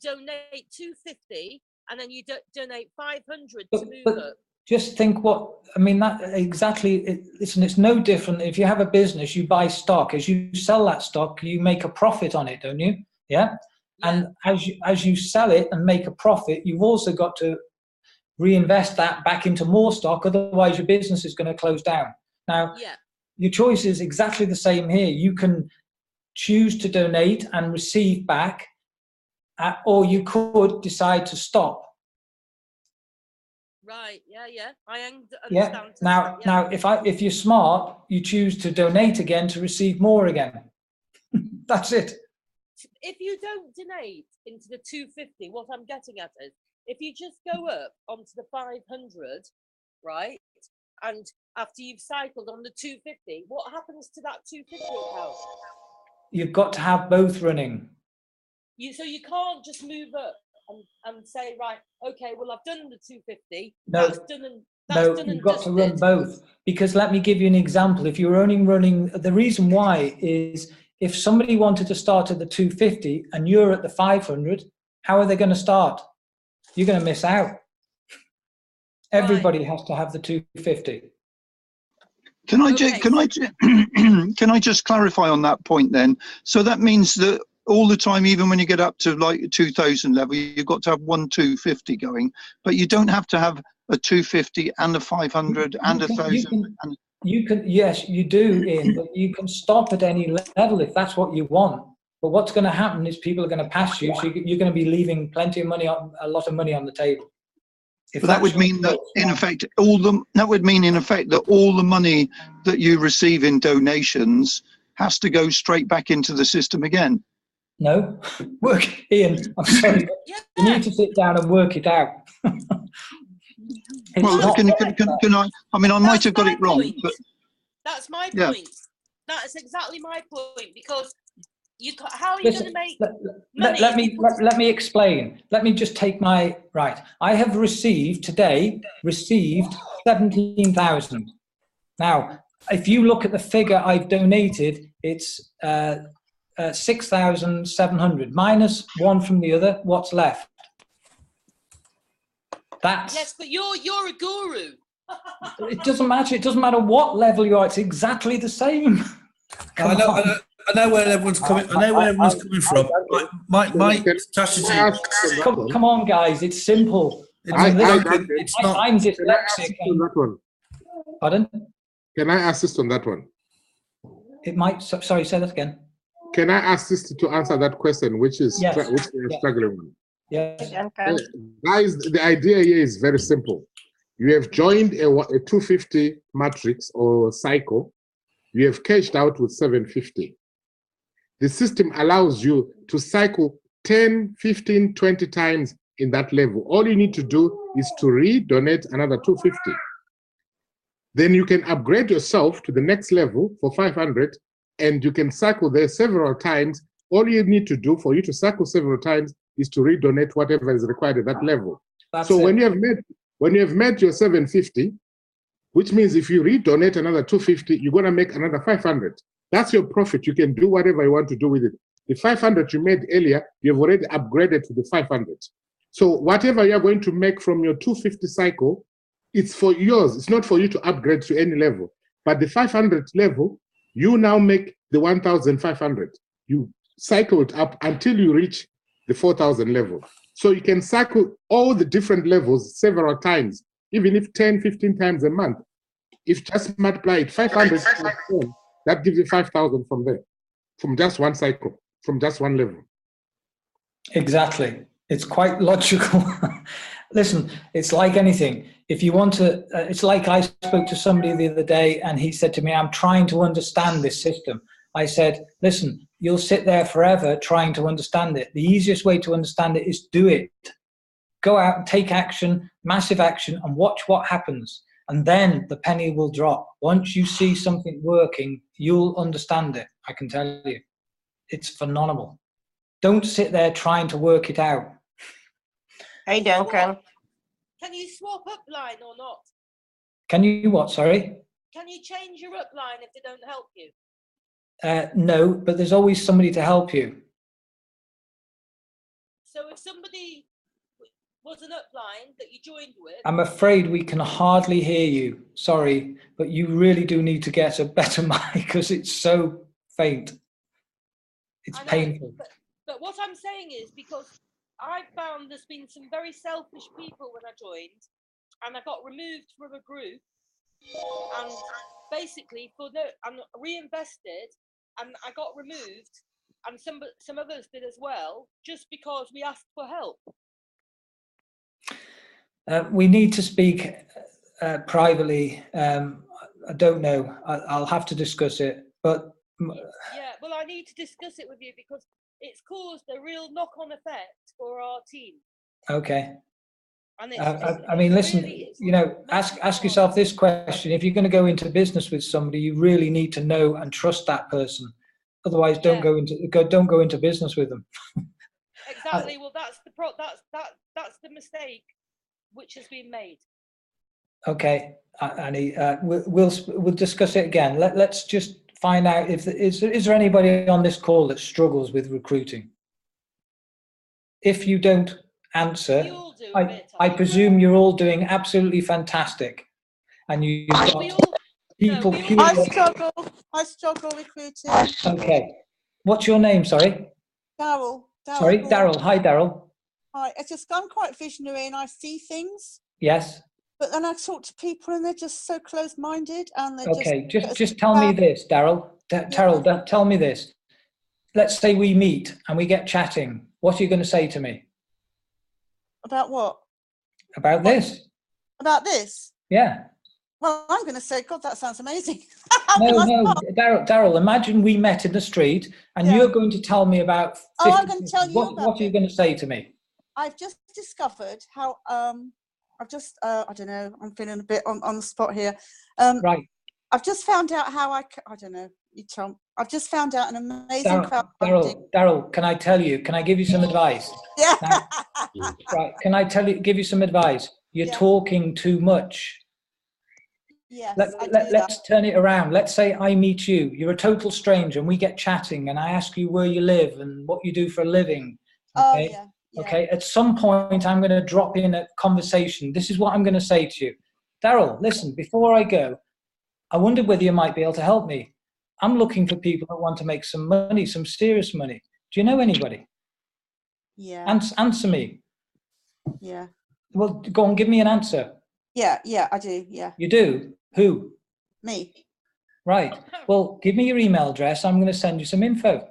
donate 250 and then you donate 500 to move But up. just think that exactly. Listen, it's no different. If you have a business, you buy stock. As you sell that stock, you make a profit on it, don't you? Yeah. And as you sell it and make a profit, you've also got to reinvest that back into more stock. Otherwise, your business is going to close down. Now, your choice is exactly the same here. You can choose to donate and receive back, or you could decide to stop. Right. Yeah. I understand. Yeah. Now, if you're smart, you choose to donate again to receive more again. That's it. If you don't donate into the 250, what I'm getting at is, if you just go up onto the 500, right, and after you've cycled on the 250, what happens to that 250 account? You've got to have both running. So you can't just move up and say, right, okay, well, I've done the 250. No, that's done and you've got to run both. Because let me give you an example. If you're only running, the reason why is if somebody wanted to start at the 250 and you're at the 500, how are they going to start? You're going to miss out. Everybody has to have the 250. Can I just clarify on that point then? So that means that all the time, even when you get up to like 2000 level, you've got to have 250 going, but you don't have to have a 250 and a 500 and 1000. You can, yes, you do, Ian, but you can stop at any level if that's what you want. But what's going to happen is people are going to pass you, so you're going to be leaving plenty of money, a lot of money on the table. But that would mean that, in effect, all the money that you receive in donations has to go straight back into the system again. No, Ian, I'm sorry, you need to sit down and work it out. Well, can I? I mean, I might have got it wrong, but that's my point. That's exactly my point, because how are you going to make money? Let me explain. Let me just take my right. I have received 17,000. Now, if you look at the figure I've donated, it's 6,700 minus one from the other. What's left? Yes, but you're a guru. It doesn't matter. It doesn't matter what level you are. It's exactly the same. I know where everyone's coming. I know where everyone's coming from. My strategy. Come on, guys. It's simple. It's not. I'm dyslexic. Pardon? Can I assist on that one? It might. Sorry, say that again. Can I assist to answer that question, which we're struggling with? Yes. Guys, the idea here is very simple. You have joined a 250 matrix or cycle. You have cashed out with 750. The system allows you to cycle 10, 15, 20 times in that level. All you need to do is to redonate another 250. Then you can upgrade yourself to the next level for 500, and you can cycle there several times. All you need to do for you to cycle several times is to redonate whatever is required at that level. When you have met your 750, which means if you redonate another 250, you're going to make another 500. That's your profit. You can do whatever you want to do with it. The 500 you made earlier, you've already upgraded to the 500. So whatever you're going to make from your 250 cycle, it's for yours. It's not for you to upgrade to any level. But the 500 level, you now make the 1,500. You cycle it up until you reach the 4,000 level. So you can cycle all the different levels several times, even if 10, 15 times a month. If just multiply it 500, that gives you 5,000 from there, from just one cycle, from just one level. Exactly. It's quite logical. Listen, it's like anything. If you want to, it's like I spoke to somebody the other day and he said to me, I'm trying to understand this system. I said, listen, you'll sit there forever trying to understand it. The easiest way to understand it is do it. Go out and take action, massive action, and watch what happens. And then the penny will drop. Once you see something working, you'll understand it. I can tell you. It's phenomenal. Don't sit there trying to work it out. Hey, Duncan. Can you swap upline or not? Can you what, sorry? Can you change your upline if they don't help you? No, but there's always somebody to help you. So if somebody was an upline that you joined with... I'm afraid we can hardly hear you. Sorry, but you really do need to get a better mic because it's so faint. It's painful. But what I'm saying is, because I found there's been some very selfish people when I joined, and I got removed from a group, and basically and reinvested, and I got removed, and some others did as well, just because we asked for help. We need to speak privately. I don't know. I'll have to discuss it, but yeah, well, I need to discuss it with you because it's caused a real knock-on effect for our team. Okay. And I mean, listen, you know, ask yourself this question. If you're going to go into business with somebody, you really need to know and trust that person. Otherwise, don't go into business with them. Exactly. Well, that's the mistake which has been made. Okay, Annie, we'll discuss it again. Let's just find out if is there anybody on this call that struggles with recruiting. If you don't answer, I presume you're all doing absolutely fantastic, and you've got people. I struggle recruiting. Okay, what's your name? Sorry. Daryl. Sorry, Daryl. Hi, Daryl. Hi. I'm quite visionary and I see things. Yes. But then I talk to people and they're just so close-minded and they're okay. Just tell me this, Daryl. Daryl, tell me this. Let's say we meet and we get chatting. What are you going to say to me? About what? About this. About this? Yeah. Well, I'm going to say, God, that sounds amazing. No, Daryl, imagine we met in the street and you're going to tell me about... I'm going to tell you about what are you going to say to me? I've just discovered how... I don't know, I'm feeling a bit on the spot here. Right. I've just found out how I don't know, I've just found out an amazing crowdfunding. Daryl, can I tell you, can I give you some advice? Yeah. Now, right, can I give you some advice? You're talking too much. Yes, let's turn it around. Let's say I meet you, you're a total stranger and we get chatting and I ask you where you live and what you do for a living. Okay? Oh, yeah. Okay, at some point I'm going to drop in a conversation. This is what I'm going to say to you. Daryl, listen, before I go, I wondered whether you might be able to help me. I'm looking for people that want to make some money, some serious money. Do you know anybody? Yeah. Answer me. Yeah. Well, go on, give me an answer. Yeah, I do, yeah. You do? Who? Me. Right. Well, give me your email address. I'm going to send you some info.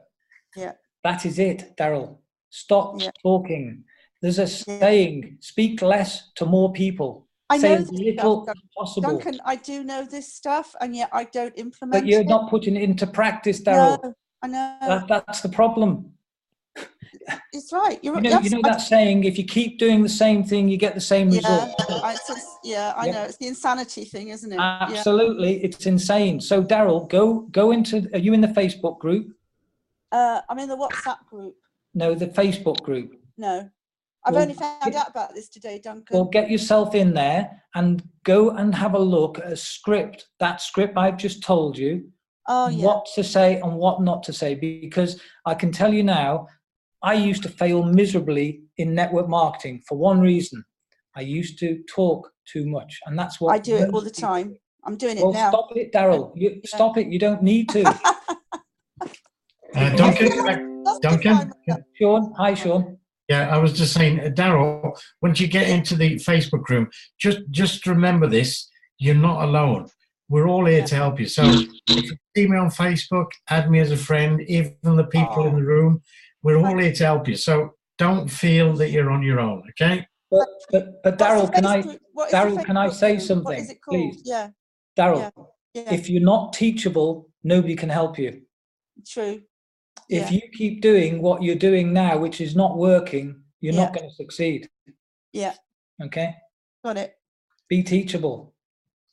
Yeah. That is it, Daryl. Stop talking. There's a saying, speak less to more people. I Say know as little as possible. Duncan, I do know this stuff and yet I don't implement it. But you're not putting it into practice, Daryl. No, I know. That's the problem. It's right. You know that saying, if you keep doing the same thing, you get the same result. I know. It's the insanity thing, isn't it? Absolutely. It's insane. So, Daryl, go into, are you in the Facebook group? I'm in the WhatsApp group. No, the Facebook group. No. I've only found out about this today, Duncan. Well, get yourself in there and go and have a look at a script, that script I've just told you, what to say and what not to say, because I can tell you now, I used to fail miserably in network marketing for one reason. I used to talk too much, and that's what... I do it all the time. I'm doing it now. Stop it, Daryl. Stop it. You don't need to. Duncan? Sean? Hi, Sean. Yeah, I was just saying, Daryl, once you get into the Facebook room, just remember this, you're not alone. We're all here to help you. So if you see me on Facebook, add me as a friend, even the people in the room, we're all here to help you. So don't feel that you're on your own. Okay. But Daryl, can I What is the Daryl, can I Facebook say group? something, What is it called? please? Yeah. Daryl, Yeah. if you're not teachable, nobody can help you. True. If you keep doing what you're doing now, which is not working, you're not going to succeed. Yeah. Okay. Got it. Be teachable.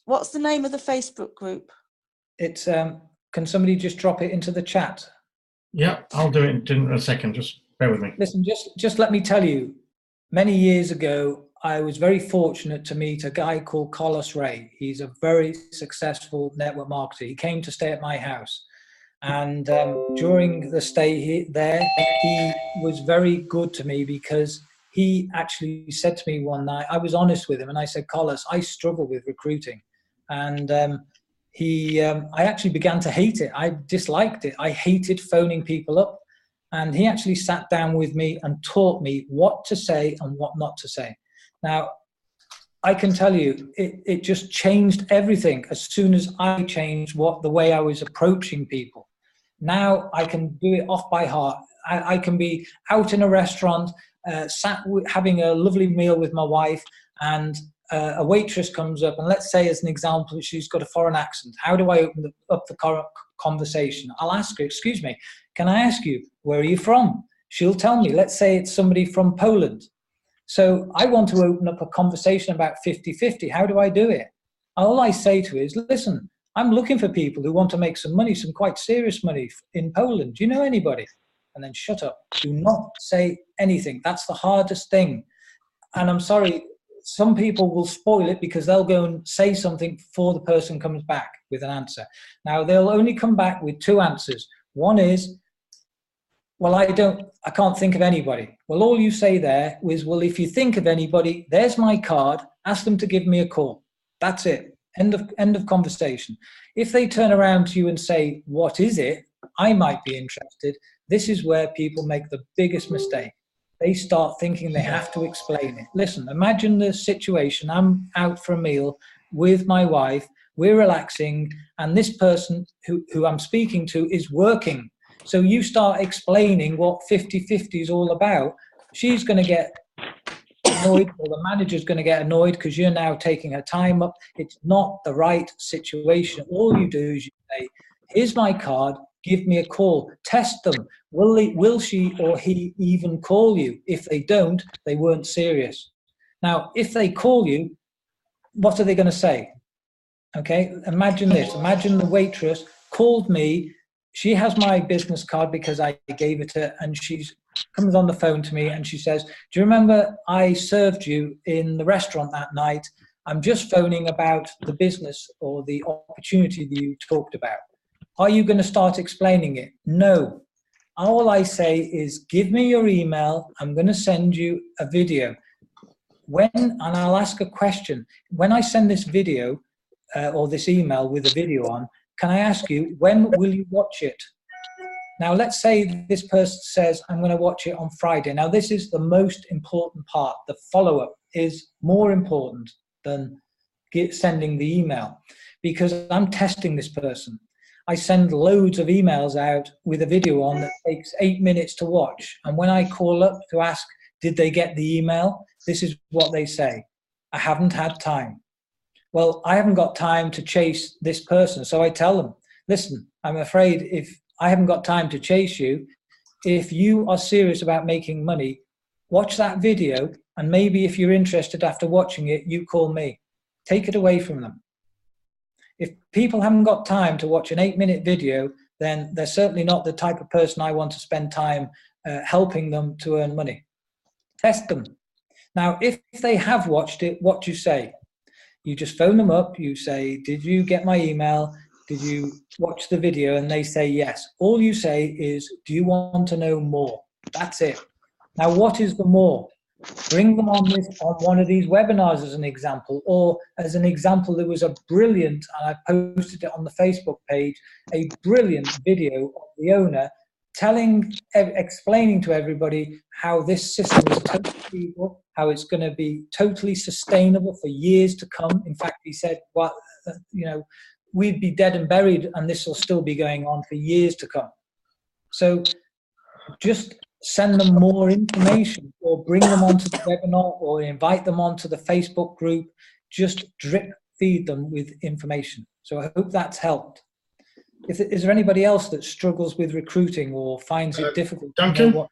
What's the name of the Facebook group? It's can somebody just drop it into the chat? Yeah, I'll do it in a second. Just bear with me. Listen, just let me tell you, many years ago, I was very fortunate to meet a guy called Carlos Ray. He's a very successful network marketer. He came to stay at my house. And during the stay there, he was very good to me because he actually said to me one night, I was honest with him, and I said, Carlos, I struggle with recruiting. And I actually began to hate it. I disliked it. I hated phoning people up. And he actually sat down with me and taught me what to say and what not to say. Now, I can tell you, it just changed everything as soon as I changed the way I was approaching people. Now I can do it off by heart. I can be out in a restaurant, sat having a lovely meal with my wife, and a waitress comes up, and let's say as an example, she's got a foreign accent. How do I open up the conversation? I'll ask her, excuse me, can I ask you, where are you from? She'll tell me. Let's say it's somebody from Poland. So I want to open up a conversation about 50-50. How do I do it? All I say to her is, listen, I'm looking for people who want to make some money, some quite serious money in Poland. Do you know anybody? And then shut up. Do not say anything. That's the hardest thing. And I'm sorry, some people will spoil it because they'll go and say something before the person comes back with an answer. Now, they'll only come back with two answers. One is, well, I can't think of anybody. Well, all you say there is, well, if you think of anybody, there's my card, ask them to give me a call. That's it. End of conversation. If they turn around to you and say, what is it? I might be interested. This is where people make the biggest mistake. They start thinking they have to explain it. Listen, imagine the situation. I'm out for a meal with my wife. We're relaxing. And this person who I'm speaking to is working. So you start explaining what 50-50 is all about. She's going to get annoyed, or the manager's going to get annoyed because you're now taking her time up. It's not the right situation. All you do is you say, here's my card, give me a call. Test them. Will she or he even call you? If they don't, they weren't serious. Now, if they call you, what are they going to say? Okay, imagine this. Imagine the waitress called me. She has my business card because I gave it to her, and she comes on the phone to me and she says, do you remember I served you in the restaurant that night? I'm just phoning about the business or the opportunity that you talked about. Are you going to start explaining it? No. All I say is, give me your email. I'm going to send you a video. And I'll ask a question. When I send this video or this email with a video on, can I ask you, when will you watch it? Now, let's say this person says, I'm going to watch it on Friday. Now, this is the most important part. The follow-up is more important than sending the email, because I'm testing this person. I send loads of emails out with a video on that takes 8 minutes to watch. And when I call up to ask, did they get the email? This is what they say. I haven't had time. Well, I haven't got time to chase this person. So I tell them, listen, I'm afraid if I haven't got time to chase you, if you are serious about making money, watch that video. And maybe if you're interested after watching it, you call me. Take it away from them. If people haven't got time to watch an 8-minute video, then they're certainly not the type of person I want to spend time helping them to earn money. Test them. Now, if they have watched it, what do you say? You just phone them up. You say, did you get my email? Did you watch the video? And they say yes. All you say is, do you want to know more? That's it. Now, what is the more? Bring them on one of these webinars as an example, or as an example, there was a brilliant, and I posted it on the Facebook page, a brilliant video of the owner explaining to everybody how this system is totally feasible, how it's going to be totally sustainable for years to come. In fact, he said, well, we'd be dead and buried and this will still be going on for years to come. So just send them more information or bring them onto the webinar or invite them onto the Facebook group. Just drip feed them with information. So I hope that's helped. Is there anybody else that struggles with recruiting or finds it difficult? Duncan,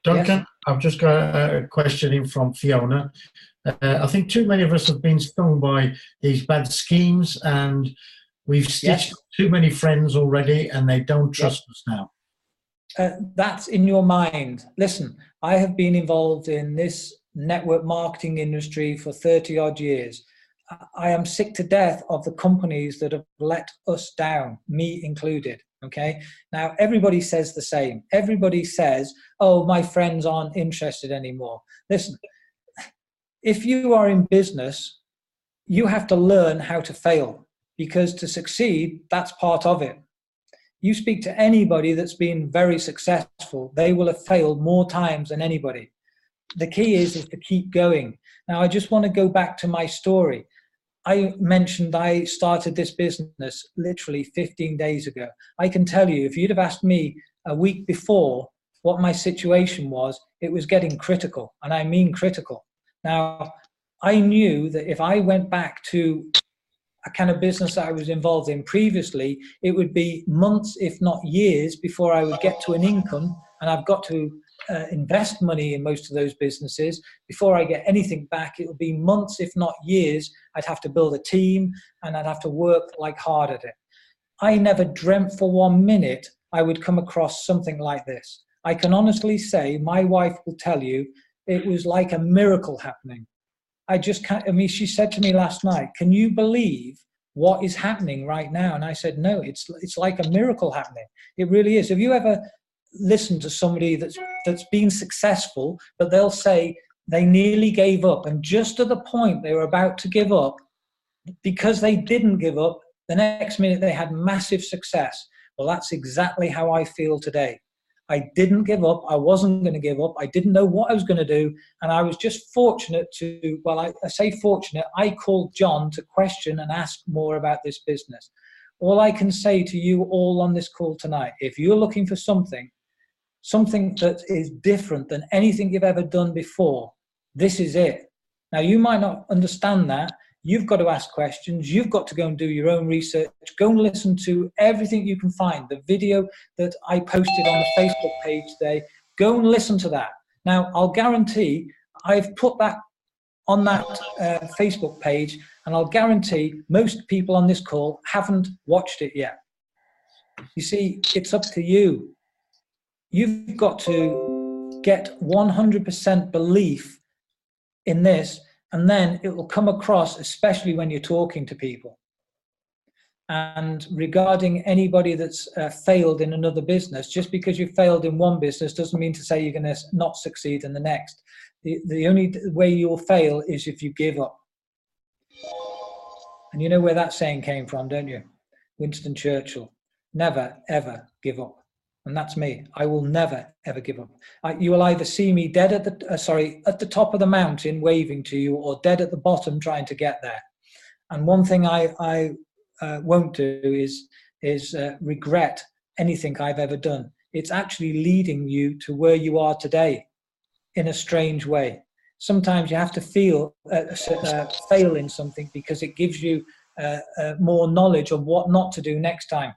Yes? I've just got a question in from Fiona. I think too many of us have been stung by these bad schemes, and we've stitched too many friends already, and they don't trust us now. That's in your mind. Listen, I have been involved in this network marketing industry for 30 odd years. I am sick to death of the companies that have let us down, me included. Okay. Now everybody says the same. Everybody says, oh, my friends aren't interested anymore. Listen, if you are in business, you have to learn how to fail, because to succeed, that's part of it. You speak to anybody that's been very successful, they will have failed more times than anybody. The key is to keep going. Now, I just want to go back to my story. I mentioned I started this business literally 15 days ago. I can tell you, if you'd have asked me a week before what my situation was, it was getting critical, and I mean critical. Now, I knew that if I went back to a kind of business that I was involved in previously, it would be months, if not years, before I would get to an income, and I've got to invest money in most of those businesses. Before I get anything back, it will be months, if not years. I'd have to build a team, and I'd have to work like hard at it. I never dreamt for 1 minute I would come across something like this. I can honestly say, my wife will tell you, it was like a miracle happening. I just can't, I mean, she said to me last night, can you believe what is happening right now? And I said, no, it's like a miracle happening. It really is. Have you ever listened to somebody that's been successful, but they'll say they nearly gave up, and just at the point they were about to give up, because they didn't give up, the next minute they had massive success? Well, that's exactly how I feel today. I didn't give up. I wasn't going to give up. I didn't know what I was going to do. And I was just fortunate to, well, I say fortunate, I called John to question and ask more about this business. All I can say to you all on this call tonight, if you're looking for something that is different than anything you've ever done before, this is it. Now, you might not understand that. You've got to ask questions. You've got to go and do your own research. Go and listen to everything you can find. The video that I posted on the Facebook page today, go and listen to that. Now, I'll guarantee I've put that on that Facebook page, and I'll guarantee most people on this call haven't watched it yet. You see, it's up to you. You've got to get 100% belief in this, and then it will come across, especially when you're talking to people. And regarding anybody that's failed in another business, just because you failed in one business doesn't mean to say you're going to not succeed in the next. The only way you'll fail is if you give up. And you know where that saying came from, don't you? Winston Churchill. Never, ever give up. And that's me. I will never, ever give up. You will either see me dead at the top of the mountain waving to you, or dead at the bottom trying to get there. And one thing I won't do is regret anything I've ever done. It's actually leading you to where you are today in a strange way. Sometimes you have to fail in something because it gives you more knowledge of what not to do next time.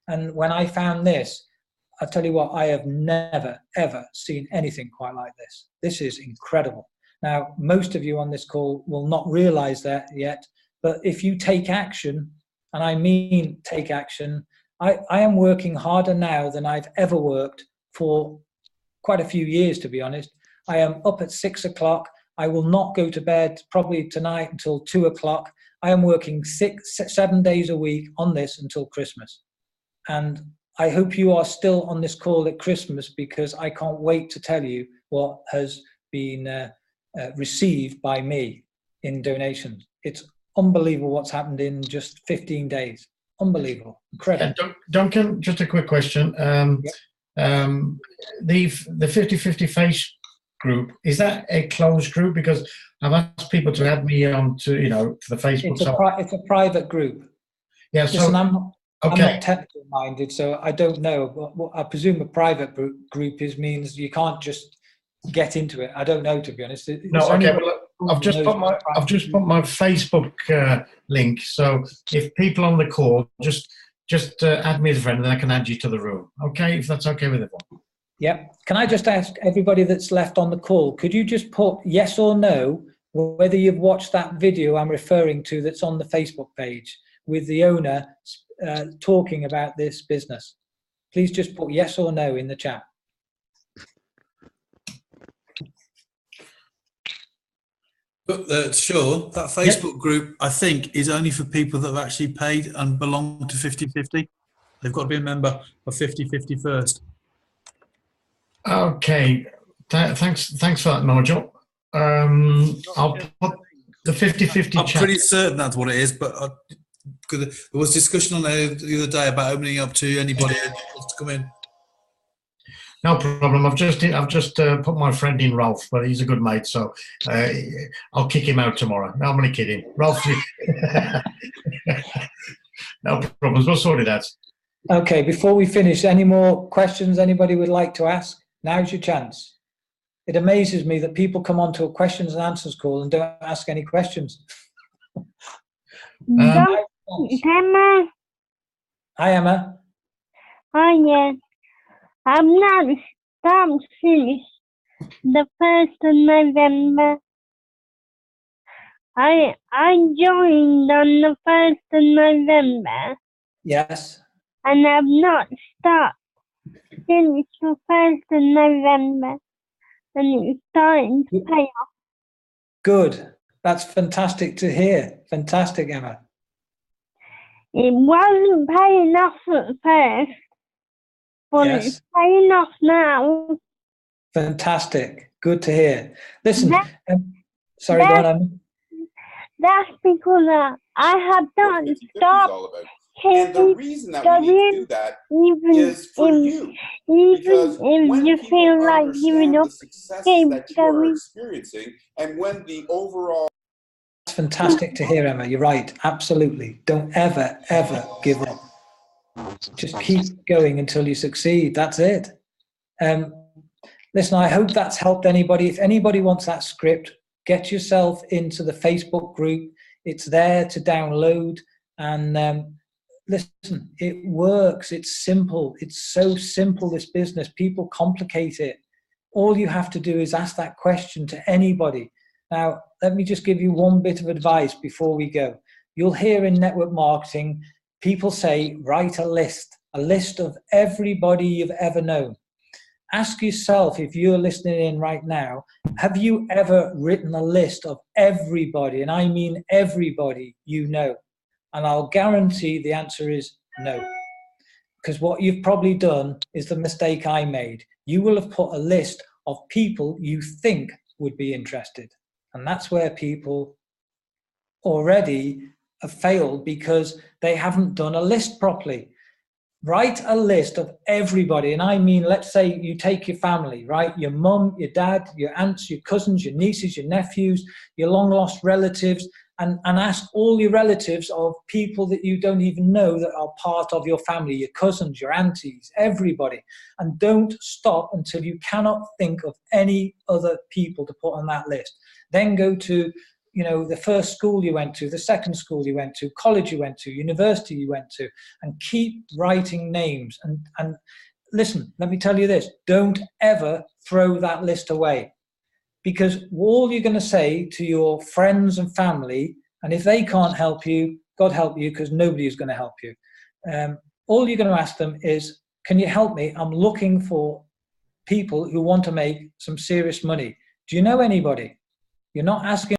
And when I found this, I'll tell you what, I have never, ever seen anything quite like this. This is incredible. Now, most of you on this call will not realize that yet, but if you take action, and I mean take action, I am working harder now than I've ever worked for quite a few years, to be honest. I am up at 6 o'clock. I will not go to bed probably tonight until 2 o'clock. I am working 7 days a week on this until Christmas. And I hope you are still on this call at Christmas, because I can't wait to tell you what has been received by me in donations. It's unbelievable what's happened in just 15 days. Unbelievable. Incredible. Duncan, just a quick question. The 50-50 face group, is that a closed group? Because I've asked people to add me on to, to the Facebook. It's a private group. Yeah, Listen, I'm Okay. not technical minded, so I don't know. But what I presume a private group means you can't just get into it. I don't know, to be honest. No, okay. Well, look, I've just put my Facebook link. So if people on the call just add me as a friend, and then I can add you to the room. Okay, if that's okay with everyone. Yep. Can I just ask everybody that's left on the call, could you just put yes or no whether you've watched that video I'm referring to that's on the Facebook page with the owner talking about this business? Please just put yes or no in the chat. But Sean, that Facebook group, I think, is only for people that have actually paid and belong to 50/50. They've got to be a member of 50/50 first. Okay, thanks for that, Nigel. I'll put the 50/50 I'm chat. pretty certain that's what it is, but there was discussion on there the other day about opening up to anybody who wants to come in. No problem. I've just put my friend in, Ralph, but he's a good mate, so I'll kick him out tomorrow. No, I'm only kidding. Ralph, no problems. We'll sort it out. Okay, before we finish, any more questions anybody would like to ask? Now's your chance. It amazes me that people come onto a questions and answers call and don't ask any questions. Emma. Hi, Emma. Hi, yes. I'm not stopped since the 1st of November. I joined on the 1st of November. Yes. And I've not stopped since the 1st of November. And it's starting to pay off. Good. That's fantastic to hear. Fantastic, Emma. It wasn't paying off at first, but it's paying off now. Fantastic. Good to hear. Listen, sorry, go on, Emma. That's because I have not stopped. And the reason that we need to do that is for you. Because when you people feel like understand the successes that you are experiencing, and when the overall... It's fantastic to hear, Emma. You're right. Absolutely. Don't ever, ever give up. Just keep going until you succeed. That's it. Listen, I hope that's helped anybody. If anybody wants that script, get yourself into the Facebook group. It's there to download. And listen, it works. It's simple. It's so simple, this business. People complicate it. All you have to do is ask that question to anybody. Now, let me just give you one bit of advice before we go. You'll hear in network marketing, people say, write a list of everybody you've ever known. Ask yourself, if you're listening in right now, have you ever written a list of everybody, and I mean everybody you know? And I'll guarantee the answer is no. Because what you've probably done is the mistake I made. You will have put a list of people you think would be interested. And that's where people already have failed, because they haven't done a list properly. Write a list of everybody. And I mean, let's say you take your family, right? Your mum, your dad, your aunts, your cousins, your nieces, your nephews, your long lost relatives, and ask all your relatives of people that you don't even know that are part of your family, your cousins, your aunties, everybody. And don't stop until you cannot think of any other people to put on that list. Then go to, you know, the first school you went to, the second school you went to, college you went to, university you went to, and keep writing names. And listen, let me tell you this, don't ever throw that list away. Because all you're going to say to your friends and family, and if they can't help you, God help you, because nobody is going to help you. All you're going to ask them is, can you help me? I'm looking for people who want to make some serious money. Do you know anybody? You're not asking